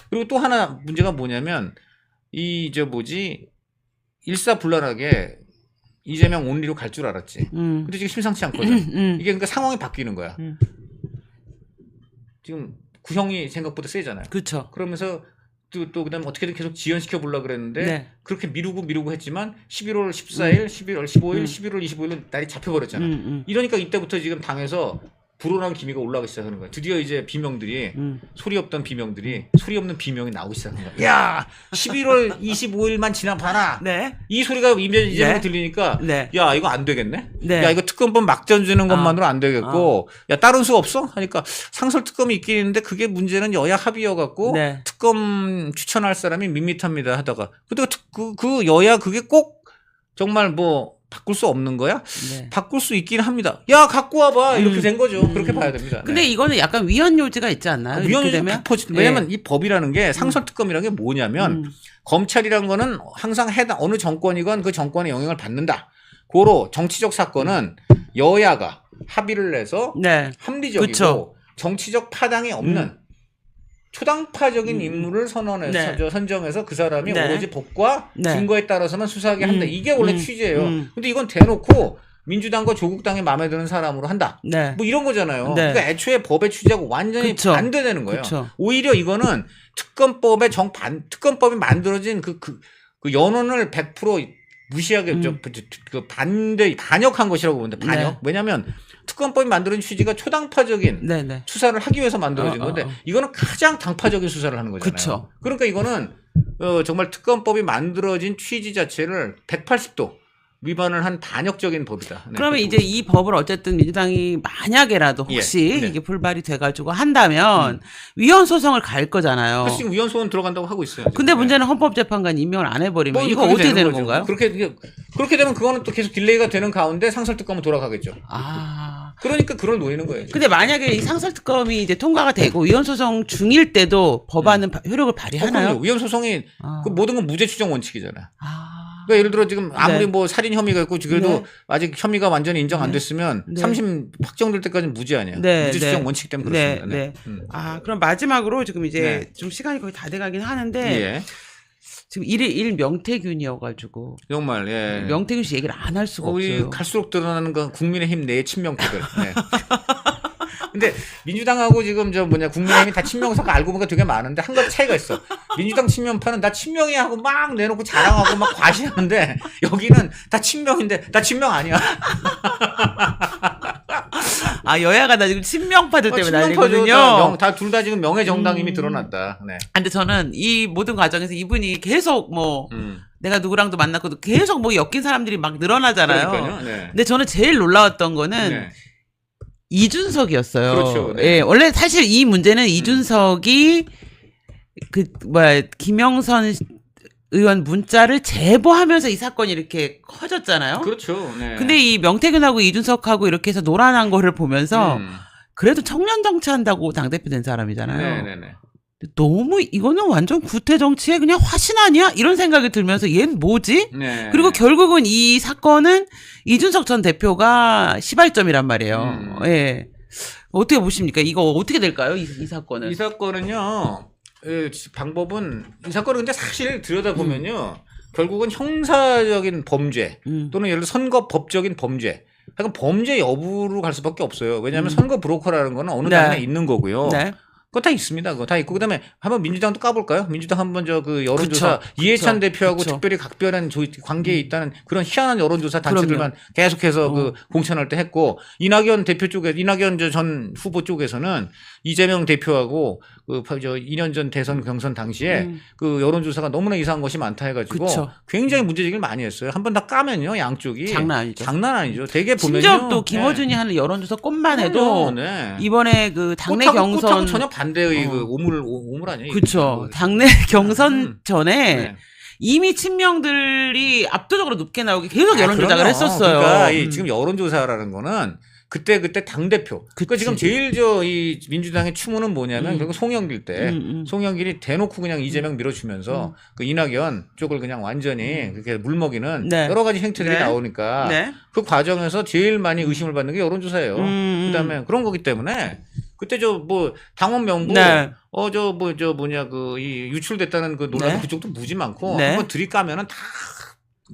그리고 또 하나 문제가 뭐냐면 이 저 뭐지 일사불란하게 이재명 온리로 갈 줄 알았지. 근데 지금 심상치 않거든. 이게 그러니까 상황이 바뀌는 거야. 지금 구형이 생각보다 세잖아요. 그렇죠. 그러면서 또 그다음에 어떻게든 계속 지연시켜 보려고 그랬는데 네. 그렇게 미루고 했지만 11월 14일, 11월 15일, 11월 25일 날이 잡혀버렸잖아. 이러니까 이때부터 지금 당에서 불온한 기미가 올라가기 시작하는 거야. 드디어 이제 비명들이 소리 없던 비명들이 소리 없는 비명이 나오기 시작하는 거야. 야 11월 25일만 지나봐라. 네. 이 소리가 이재명에 네. 들리니까 네. 야 이거 안 되겠네. 네. 야 이거 특검법 막 던지는 것만으로 안 되겠고 야 다른 수 없어? 하니까 상설특검이 있긴 있는데 그게 문제는 여야 합의여갖고 네. 특검 추천할 사람이 밋밋합니다 하다가 근데 그 여야 그게 꼭 정말 뭐 바꿀 수 없는 거야? 네. 바꿀 수 있긴 합니다. 야 갖고 와봐 이렇게 된 거죠. 그렇게 봐야 됩니다. 근데 네. 이거는 약간 위헌 요지가 있지 않나요? 위헌 요지 되면? 100%. 왜냐면 이 법이라는 게 상설특검이라는 게 뭐냐면 검찰이라는 거는 항상 해당 어느 정권이건 그 정권의 영향을 받는다. 고로 정치적 사건은 여야가 합의를 해서 네. 합리적이고 그쵸. 정치적 파당이 없는 초당파적인 인물을 선언해서 네. 선정해서 그 사람이 네. 오로지 법과 네. 증거에 따라서만 수사하게 한다. 이게 원래 취지예요. 근데 이건 대놓고 민주당과 조국당이 마음에 드는 사람으로 한다. 네. 뭐 이런 거잖아요. 네. 그러니까 애초에 법의 취지하고 완전히 그쵸. 반대되는 거예요. 그쵸. 오히려 이거는 특검법의 특검법이 만들어진 그 연원을 100% 무시하게 그 반역한 것이라고 보는데 반역. 네. 왜냐하면 특검법이 만들어진 취지가 초당파적인 네네. 수사를 하기 위해서 만들어진 건데 이거는 가장 당파적인 수사를 하는 거잖아요. 그쵸. 그러니까 이거는 정말 특검법이 만들어진 취지 자체를 180도 위반을 한 반역적인 법이다. 네, 그러면 그렇게 이제 이 법을 어쨌든 민주당이 만약에라도 혹시 예, 네. 이게 불발이 돼가지고 한다면 위헌 소송을 갈 거잖아요. 그래서 지금 위헌소원 들어간다고 하고 있어요. 지금. 근데 문제는 헌법재판관이 임명을 안 해버리면 뭐 이거 그렇게 어떻게 되는 거죠. 건가요? 그렇게 되면 그거는 또 계속 딜레이가 되는 가운데 상설특검은 돌아가겠죠. 아. 그러니까 그걸 노리는 거예요. 지금. 근데 만약에 이 상설특검이 이제 통과가 되고 위헌 소송 중일 때도 법안은 효력을 발휘하나요? 그럼요. 위헌소송이 그 모든 건 무죄 추정 원칙이잖아요. 아. 그러니까 예를 들어 지금 아무리 네. 뭐 살인 혐의가 있고 그래도 네. 아직 혐의가 완전히 인정 안 됐으면 네. 3심 확정될 때까지는 무죄 아니에요. 네, 무죄 네. 추정 원칙 때문에 네, 그렇습니다. 네. 네. 아, 그럼 마지막으로 지금 이제 네. 좀 시간이 거의 다 돼가긴 하는데 예. 지금 일 명태균이어가지고 정말 예. 명태균 씨 얘기를 안 할 수가 우리 없어요. 갈수록 드러나는 건 국민의힘 내의 친명파들. 네. 근데 민주당하고 지금 국민의힘이 다 친명파가 알고 보니까 되게 많은데 한 가지 차이가 있어. 민주당 친명파는 나 친명이야 하고 막 내놓고 자랑하고 막 과시하는데 여기는 다 친명인데 나 친명 아니야. 아 여야가 다 지금 친명파들 때문에 난리거든요. 다 둘 다 지금 명예 정당임이 드러났다. 네. 근데 저는 이 모든 과정에서 이분이 계속 뭐 내가 누구랑도 만났고도 계속 뭐 엮인 사람들이 막 늘어나잖아요. 그러니까요. 네. 근데 저는 제일 놀라웠던 거는 네. 이준석이었어요. 그렇죠. 네. 예, 원래 사실 이 문제는 이준석이 김영선 의원 문자를 제보하면서 이 사건이 이렇게 커졌잖아요. 그렇죠. 네. 근데 이 명태균하고 이준석하고 이렇게 해서 놀아난 거를 보면서 그래도 청년 정치한다고 당대표 된 사람이잖아요. 네네네. 너무 이거는 완전 구태 정치의 그냥 화신 아니야? 이런 생각이 들면서 얘는 뭐지? 네. 그리고 결국은 이 사건은 이준석 전 대표가 시발점이란 말이에요. 예. 어떻게 보십니까? 이거 어떻게 될까요? 이 사건은. 이 사건은요. 방법은 이 사건은 근데 사실 들여다보면요. 결국은 형사적인 범죄 또는 예를 들어 선거법적인 범죄. 약간 범죄 여부로 갈 수밖에 없어요. 왜냐하면 선거 브로커라는 거는 어느 네. 당에 있는 거고요. 네. 그거 다 있습니다. 그거 다 있고 그다음에 한번 민주당도 까볼까요? 민주당 한번 그 여론조사 그쵸, 이해찬 그쵸, 대표하고 그쵸. 특별히 각별한 관계에 있다는 그런 희한한 여론조사 단체들만 계속해서 그 공천할 때 했고 이낙연 대표 쪽에 이낙연 전 후보 쪽에서는 이재명 대표하고 그 2년 전 대선 경선 당시에 그 여론조사가 너무나 이상한 것이 많다 해가지고 그쵸. 굉장히 문제제기를 많이 했어요. 한번 다 까면요 양쪽이 장난 아니죠. 장난 아니죠. 되게 보면요. 심지어 또 김어준이 하는 여론조사 꽃만 해도 네. 이번에 그 당내 꽃하고 경선 전혀 반대의 그 오물 아니에요? 그렇죠. 당내 경선 전에 네. 이미 친명들이 압도적으로 높게 나오게 계속 여론조작을 그럼요. 했었어요. 그러니까 지금 여론조사라는 거는 그때 당 대표. 그러니까 지금 그치. 제일 이 민주당의 추모는 뭐냐면 결국 송영길 때 송영길이 대놓고 그냥 이재명 밀어주면서 그 이낙연 쪽을 그냥 완전히 그렇게 물먹이는 네. 여러 가지 행태들이 네. 나오니까 네. 그 과정에서 제일 많이 의심을 받는 게 여론조사예요. 그다음에 그런 거기 때문에 그때 뭐 당원 명부 네. 이 유출됐다는 그 논란도 네. 그쪽도 무지 많고 네. 한번 들이까면은 다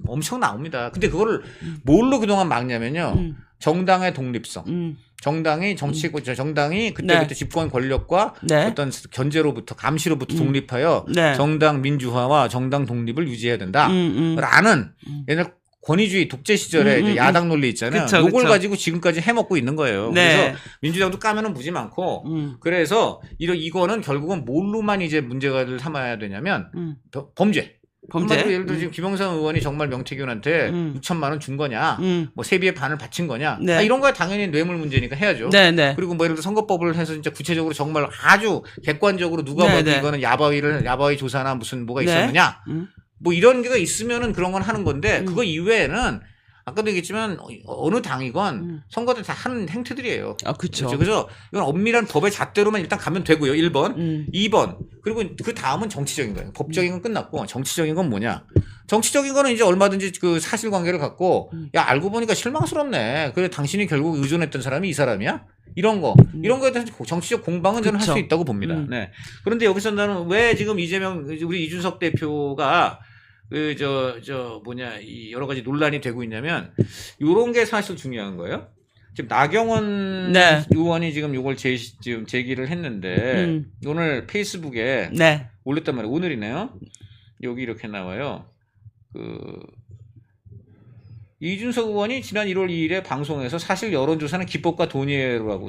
엄청 나옵니다. 근데 그거를 뭘로 그동안 막냐면요. 정당의 독립성. 정당이 정당이 그때 네. 집권 권력과 네. 어떤 견제로부터 감시로부터 독립하여 네. 정당 민주화와 정당 독립을 유지해야 된다. 라는 옛날 권위주의 독재 시절에 이제 야당 논리 있잖아요. 그쵸, 요걸 그쵸. 가지고 지금까지 해먹고 있는 거예요. 네. 그래서 민주당도 까면은 무지 많고 그래서 이거는 결국은 뭘로만 이제 문제가 삼아야 되냐면 범죄. 한마디로 예를 들어 지금 김영삼 의원이 정말 명태균한테 6천만 원 준 거냐, 뭐 세비의 반을 바친 거냐, 네. 이런 거야 당연히 뇌물 문제니까 해야죠. 네, 네. 그리고 뭐 예를 들어 선거법을 해서 진짜 구체적으로 정말 아주 객관적으로 누가 네, 봐도 네. 이거는 야바위 조사나 무슨 뭐가 네. 있었느냐, 뭐 이런 게 있으면은 그런 건 하는 건데 그거 이외에는 아까도 얘기했지만 어느 당이건 선거 때 다 하는 행태들이에요. 아, 그쵸. 그래서 이건 엄밀한 법의 잣대로만 일단 가면 되고요. 1번. 2번. 그리고 그 다음은 정치적인 거예요. 법적인 건 끝났고 정치적인 건 뭐냐. 정치적인 거는 이제 얼마든지 그 사실관계를 갖고 야 알고 보니까 실망스럽네. 그래 당신이 결국 의존했던 사람이 이 사람이야? 이런 거에 대해서 정치적 공방은 저는 할 그쵸. 수 있다고 봅니다. 네. 그런데 여기서 나는 왜 지금 우리 이준석 대표가 이 여러 가지 논란이 되고 있냐면, 요런 게 사실 중요한 거예요. 지금 나경원 네. 의원이 지금 요걸 지금 제기를 했는데, 오늘 페이스북에 네. 올렸단 말이에요. 오늘이네요. 여기 이렇게 나와요. 이준석 의원이 지난 1월 2일에 방송에서 사실 여론조사는 기법과 돈이에요.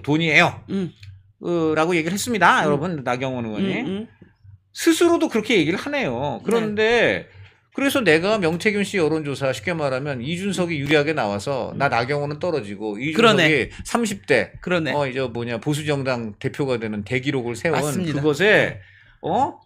라고 얘기를 했습니다. 여러분, 나경원 의원이. 스스로도 그렇게 얘기를 하네요. 그런데, 그래서 내가 명태균 씨 여론조사 쉽게 말하면 이준석이 유리하게 나와서 나 나경원은 떨어지고 이준석이 그러네. 30대 그러네. 보수정당 대표가 되는 대기록을 세운 맞습니다. 그것에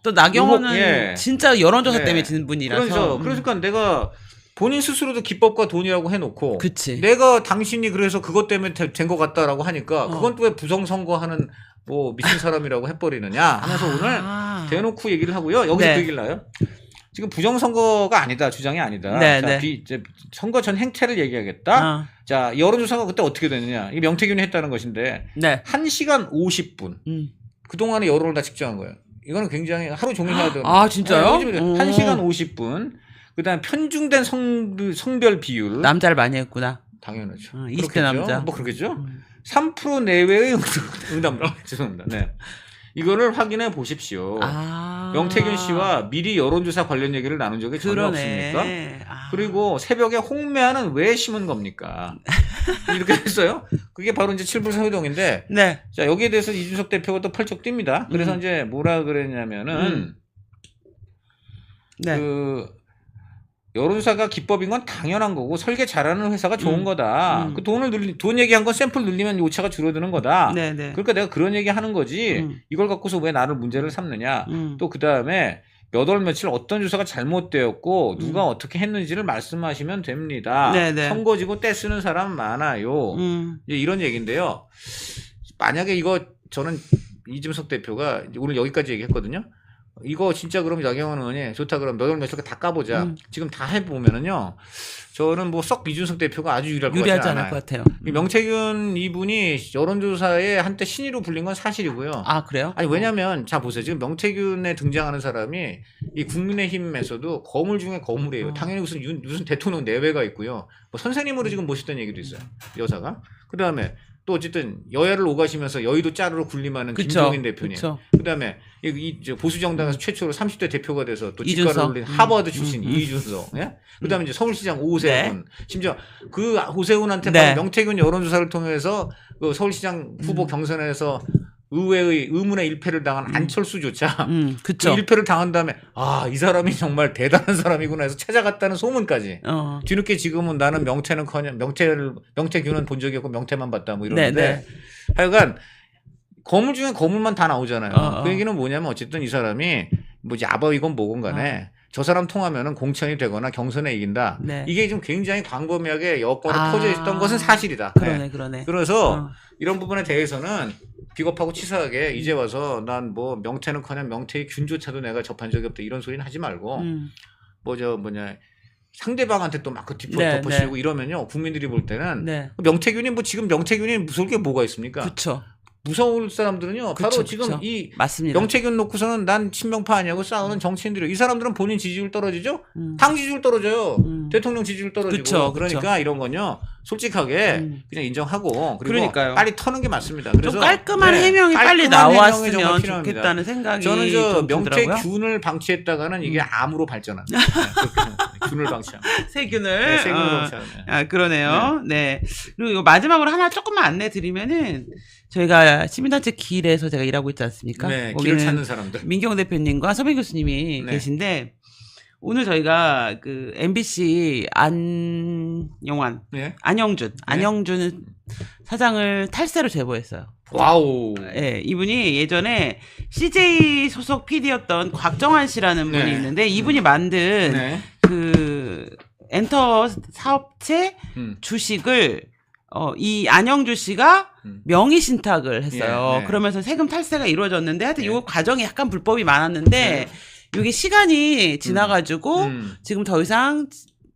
또 나경원은 예. 진짜 여론조사 네. 때문에 진 분이라서. 그러니까 내가 본인 스스로도 기법과 돈이라고 해놓고 그치. 내가 당신이 그래서 그것 때문에 된 것 같다라고 하니까 그건 또 왜 부정선거하는 뭐 미친 사람이라고 해버리느냐 하면서 오늘 대놓고 얘기를 하고요. 여기서 네. 그 얘기를 나요. 지금 부정선거가 아니다. 주장이 아니다. 네, 자, 네. 이제 선거 전 행태를 얘기하겠다. 자, 여론조사가 그때 어떻게 됐느냐. 이 명태균이 했다는 것인데 네. 1시간 50분. 그동안에 여론을 다 측정한 거예요. 이거는 굉장히 하루 종일 해야 되는 아, 진짜요? 1시간 50분. 그다음에 편중된 성별 비율. 남자를 많이 했구나. 당연하죠. 20대 그렇겠죠? 남자. 뭐 그러겠죠. 3% 내외의 응답. 죄송합니다. 네. 이거를 확인해 보십시오. 명태균 씨와 미리 여론조사 관련 얘기를 나눈 적이 전혀 없습니까? 그리고 새벽에 홍매화는 왜 심은 겁니까? 이렇게 했어요. 그게 바로 이제 칠불사회동인데, 네. 자 여기에 대해서 이준석 대표가 또 펄쩍 뜁니다. 그래서 이제 뭐라 그랬냐면은 네. 여론조사가 기법인 건 당연한 거고 설계 잘하는 회사가 좋은 거다. 그 돈 얘기한 건 샘플 늘리면 오차가 줄어드는 거다. 네네. 그러니까 내가 그런 얘기 하는 거지. 이걸 갖고서 왜 나를 문제를 삼느냐. 또 그 다음에 몇 월 며칠 어떤 조사가 잘못되었고 누가 어떻게 했는지를 말씀하시면 됩니다. 네네. 선거지고 떼쓰는 사람 많아요. 이제 이런 얘기인데요. 만약에 이거 저는 이준석 대표가 오늘 여기까지 얘기했거든요. 이거 진짜 그럼 나경원 의원이 좋다 그럼 몇 월 며칠 다 까보자. 지금 다 해보면은요. 저는 뭐 썩 이준석 대표가 아주 유리하지 않을 것 같아요. 이 명태균 이분이 여론조사에 한때 신의로 불린 건 사실이고요. 아, 그래요? 아니 왜냐면 자 보세요. 지금 명태균에 등장하는 사람이 이 국민의힘에서도 거물 중에 거물이에요. 당연히 무슨 대통령 내외가 있고요. 뭐 선생님으로 지금 모셨다는 얘기도 있어요. 여사가. 그 다음에 또 어쨌든 여야를 오가시면서 여의도 짜르로 군림하는 그쵸, 김종인 대표님. 그쵸. 그다음에 이 보수정당에서 최초로 30대 대표가 돼서 또 이준석. 직가를 올린 하버드 출신 이준석. 예? 그다음에 이제 서울시장 오세훈. 심지어 그 오세훈한테 네. 바로 명태균 여론조사를 통해서 그 서울시장 후보 경선에서 의회의 의문의 일패를 당한 안철수조차 그쵸. 그 일패를 당한 다음에 이 사람이 정말 대단한 사람이구나 해서 찾아갔다는 소문까지. 뒤늦게 지금은 나는 명태균은 본 적이 없고 명태만 봤다 뭐 이러는데 네네. 하여간 거물 중에 거물만 다 나오잖아요. 어. 그 얘기는 뭐냐면 어쨌든 이 사람이 뭐 야바위건 뭐건 간에 저 사람 통하면은 공천이 되거나 경선에 이긴다. 네. 이게 좀 굉장히 광범위하게 여권에 아. 퍼져 있었던 것은 사실이다. 그러네, 그러네. 그래서 이런 부분에 대해서는 비겁하고 치사하게 이제 와서 난 뭐 명태는커녕 명태의 균조차도 내가 접한 적이 없다 이런 소리는 하지 말고 뭐 저 뭐냐 상대방한테 또 막 그 네, 덮어씌우고 네. 이러면요 국민들이 볼 때는 네. 명태균이 뭐 지금 명태균이 무서울 게 뭐가 있습니까? 그렇죠. 무서울 사람들은요 바로 그쵸, 지금 그쵸. 이 맞습니다. 명태균 놓고서는 난 친명파 아니냐고 싸우는 정치인들이요. 이 사람들은 본인 지지율 떨어지죠? 당 지지율 떨어져요. 대통령 지지율 떨어지고. 그쵸, 그러니까 그쵸. 이런 건요. 솔직하게 그냥 인정하고 그리고 그러니까요. 빨리 터는 게 맞습니다. 그래서 좀 깔끔한 네, 해명이 빨리 깔끔한 해명이 나왔으면 정말 필요합니다. 좋겠다는 생각이 저는 저 좀 들더라고요. 명태균을 방치했다가는 이게 암으로 발전합니다. 네, 그렇게 균을 방치하면. 세균을. 네, 세균을 방치하면. 아, 그러네요. 네. 그리고 이거 마지막으로 하나 조금만 안내 드리면은 저희가 시민단체 길에서 제가 일하고 있지 않습니까? 네, 길을 거기는 찾는 사람들. 민경 대표님과 서빈 교수님이 네. 계신데 오늘 저희가 그 MBC 안영준 사장을 탈세로 제보했어요. 와우. 예, 이분이 예전에 CJ 소속 PD였던 곽정환 씨라는 분이 네. 있는데 이분이 만든 네. 그 엔터 사업체 주식을 이 안영주 씨가 명의 신탁을 했어요. 예, 네. 그러면서 세금 탈세가 이루어졌는데 하여튼 이 과정이 약간 불법이 많았는데 이게 시간이 지나가지고 지금 더 이상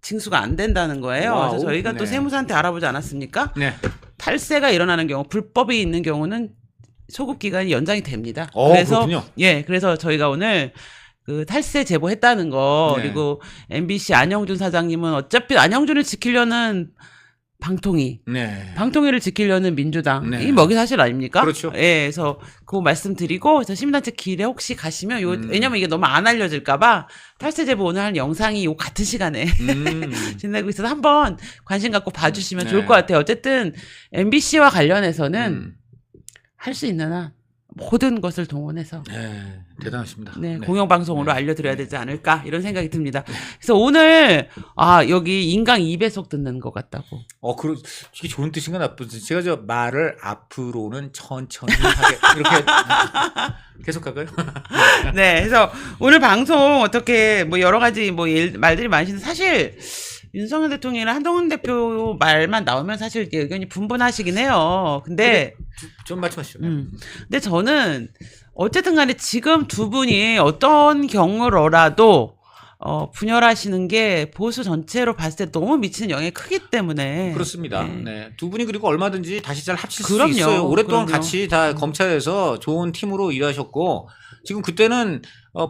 징수가 안 된다는 거예요. 와우. 그래서 저희가 또 네. 세무사한테 알아보지 않았습니까? 네. 탈세가 일어나는 경우, 불법이 있는 경우는 소급 기간이 연장이 됩니다. 그렇군요. 그래서 저희가 오늘 그 탈세 제보했다는 거 네. 그리고 MBC 안영준 사장님은 어차피 안영준을 지키려는 방통위를 지키려는 민주당 네. 이 먹이사실 아닙니까? 그렇죠. 예, 그래서 그거 말씀드리고 그래서 시민단체 길에 혹시 가시면 왜냐면 이게 너무 안 알려질까봐 탈세 제보 오늘 한 영상이 요 같은 시간에 지내고 있어서 한번 관심 갖고 봐주시면 네. 좋을 것 같아요. 어쨌든 MBC와 관련해서는 할 수 있는 한 모든 것을 동원해서 네, 대단하십니다. 네, 네. 공영방송으로 알려드려야 되지 않을까 이런 생각이 듭니다. 그래서 오늘 여기 인강 2배속 듣는 것 같다고. 이게 좋은 뜻인가 나쁜 뜻인가? 제가 저 말을 앞으로는 천천히 하게 이렇게 계속 할까요? 네, 그래서 오늘 방송 어떻게 뭐 여러 가지 뭐 말들이 많으신데 사실 윤석열 대통령이랑 한동훈 대표 말만 나오면 사실 이게 의견이 분분하시긴 해요. 근데 좀 말씀하시죠. 근데 저는 어쨌든 간에 지금 두 분이 어떤 경우로라도 분열하시는 게 보수 전체로 봤을 때 너무 미치는 영향이 크기 때문에 그렇습니다. 네. 네. 두 분이 그리고 얼마든지 다시 잘 합칠 그럼요. 수 있어요. 오랫동안 그럼요. 같이 다 검찰에서 좋은 팀으로 일하셨고 지금 그때는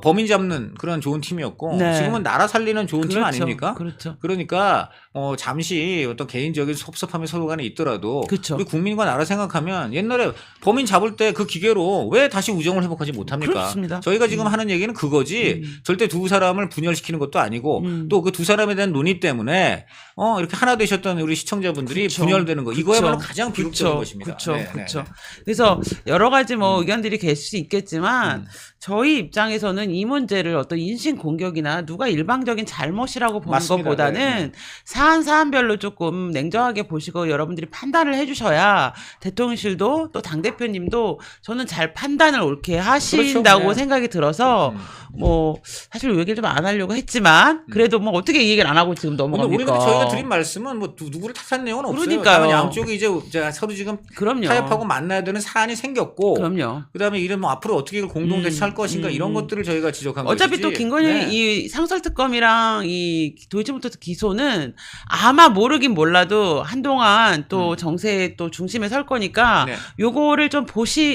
범인 잡는 그런 좋은 팀이었고 네. 지금은 나라 살리는 좋은 팀 아닙니까? 그렇죠. 그러니까 잠시 어떤 개인적인 섭섭함이 서로 간에 있더라도 그렇죠. 우리 국민과 나라 생각하면 옛날에 범인 잡을 때 그 기계로 왜 다시 우정을 회복하지 못합니까? 그렇습니다. 저희가 지금 하는 얘기는 그거지 절대 두 사람을 분열시키는 것도 아니고 또 그 두 사람에 대한 논의 때문에 이렇게 하나 되셨던 우리 시청자분들이 그쵸. 분열되는 거 이거야말로 그쵸. 가장 비극적인 그쵸. 것입니다. 그렇죠. 네, 네, 그렇죠. 네. 그래서 여러 가지 뭐 의견들이 계실 수 있겠지만 저희 입장에서는 이 문제를 어떤 인신 공격이나 누가 일방적인 잘못이라고 보는 맞습니다. 것보다는 네, 네. 사안별로 조금 냉정하게 보시고 여러분들이 판단을 해주셔야 대통령실도 또 당대표님도 저는 잘 판단을 옳게 하신다고 그렇죠. 네. 생각이 들어서 뭐 사실 이 얘기를 좀 안 하려고 했지만 그래도 뭐 어떻게 이 얘기를 안 하고 지금 근데 넘어갑니까? 우리 근데 저희가 드린 말씀은 뭐 누구를 탓한 내용은 없어요. 그러니까요. 다만 양쪽이 이제 서로 지금 그럼요. 타협하고 만나야 되는 사안이 생겼고 그럼요. 그다음에 이런 뭐 앞으로 어떻게 이걸 공동 대처할 것인가 이런 것들을 저희가 지적한 거죠. 어차피 또 김건희 이 상설특검이랑 이 도이치모터스 기소는 아마 모르긴 몰라도 한동안 또 정세의 또 중심에 설 거니까 네. 요거를 좀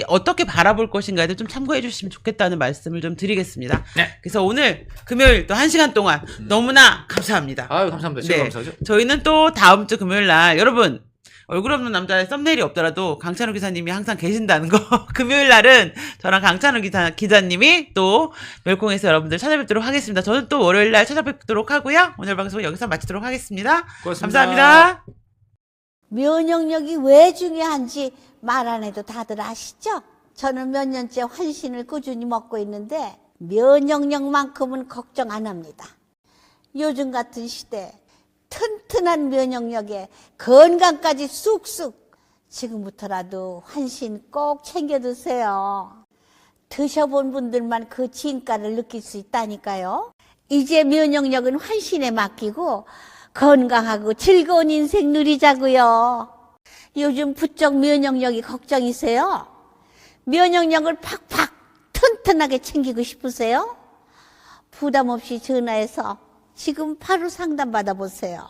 어떻게 바라볼 것인가에 좀 참고해 주시면 좋겠다는 말씀을 좀 드리겠습니다. 네. 그래서 오늘 금요일 또 1시간 동안 너무나 감사합니다. 아유 감사합니다. 제가 네. 감사하죠. 저희는 또 다음 주 금요일 날 여러분 얼굴 없는 남자의 썸네일이 없더라도 강찬호 기사님이 항상 계신다는 거. 금요일 날은 저랑 강찬호 기자님이 또 멸콩에서 여러분들 찾아뵙도록 하겠습니다. 저는 또 월요일 날 찾아뵙도록 하고요. 오늘 방송 여기서 마치도록 하겠습니다. 고맙습니다. 감사합니다. 면역력이 왜 중요한지 말 안 해도 다들 아시죠? 저는 몇 년째 환신을 꾸준히 먹고 있는데 면역력만큼은 걱정 안 합니다. 요즘 같은 시대 튼튼한 면역력에 건강까지 쑥쑥 지금부터라도 환신 꼭 챙겨 드세요. 드셔본 분들만 그 진가를 느낄 수 있다니까요. 이제 면역력은 환신에 맡기고 건강하고 즐거운 인생 누리자고요. 요즘 부쩍 면역력이 걱정이세요? 면역력을 팍팍 튼튼하게 챙기고 싶으세요? 부담 없이 전화해서 지금 바로 상담 받아보세요.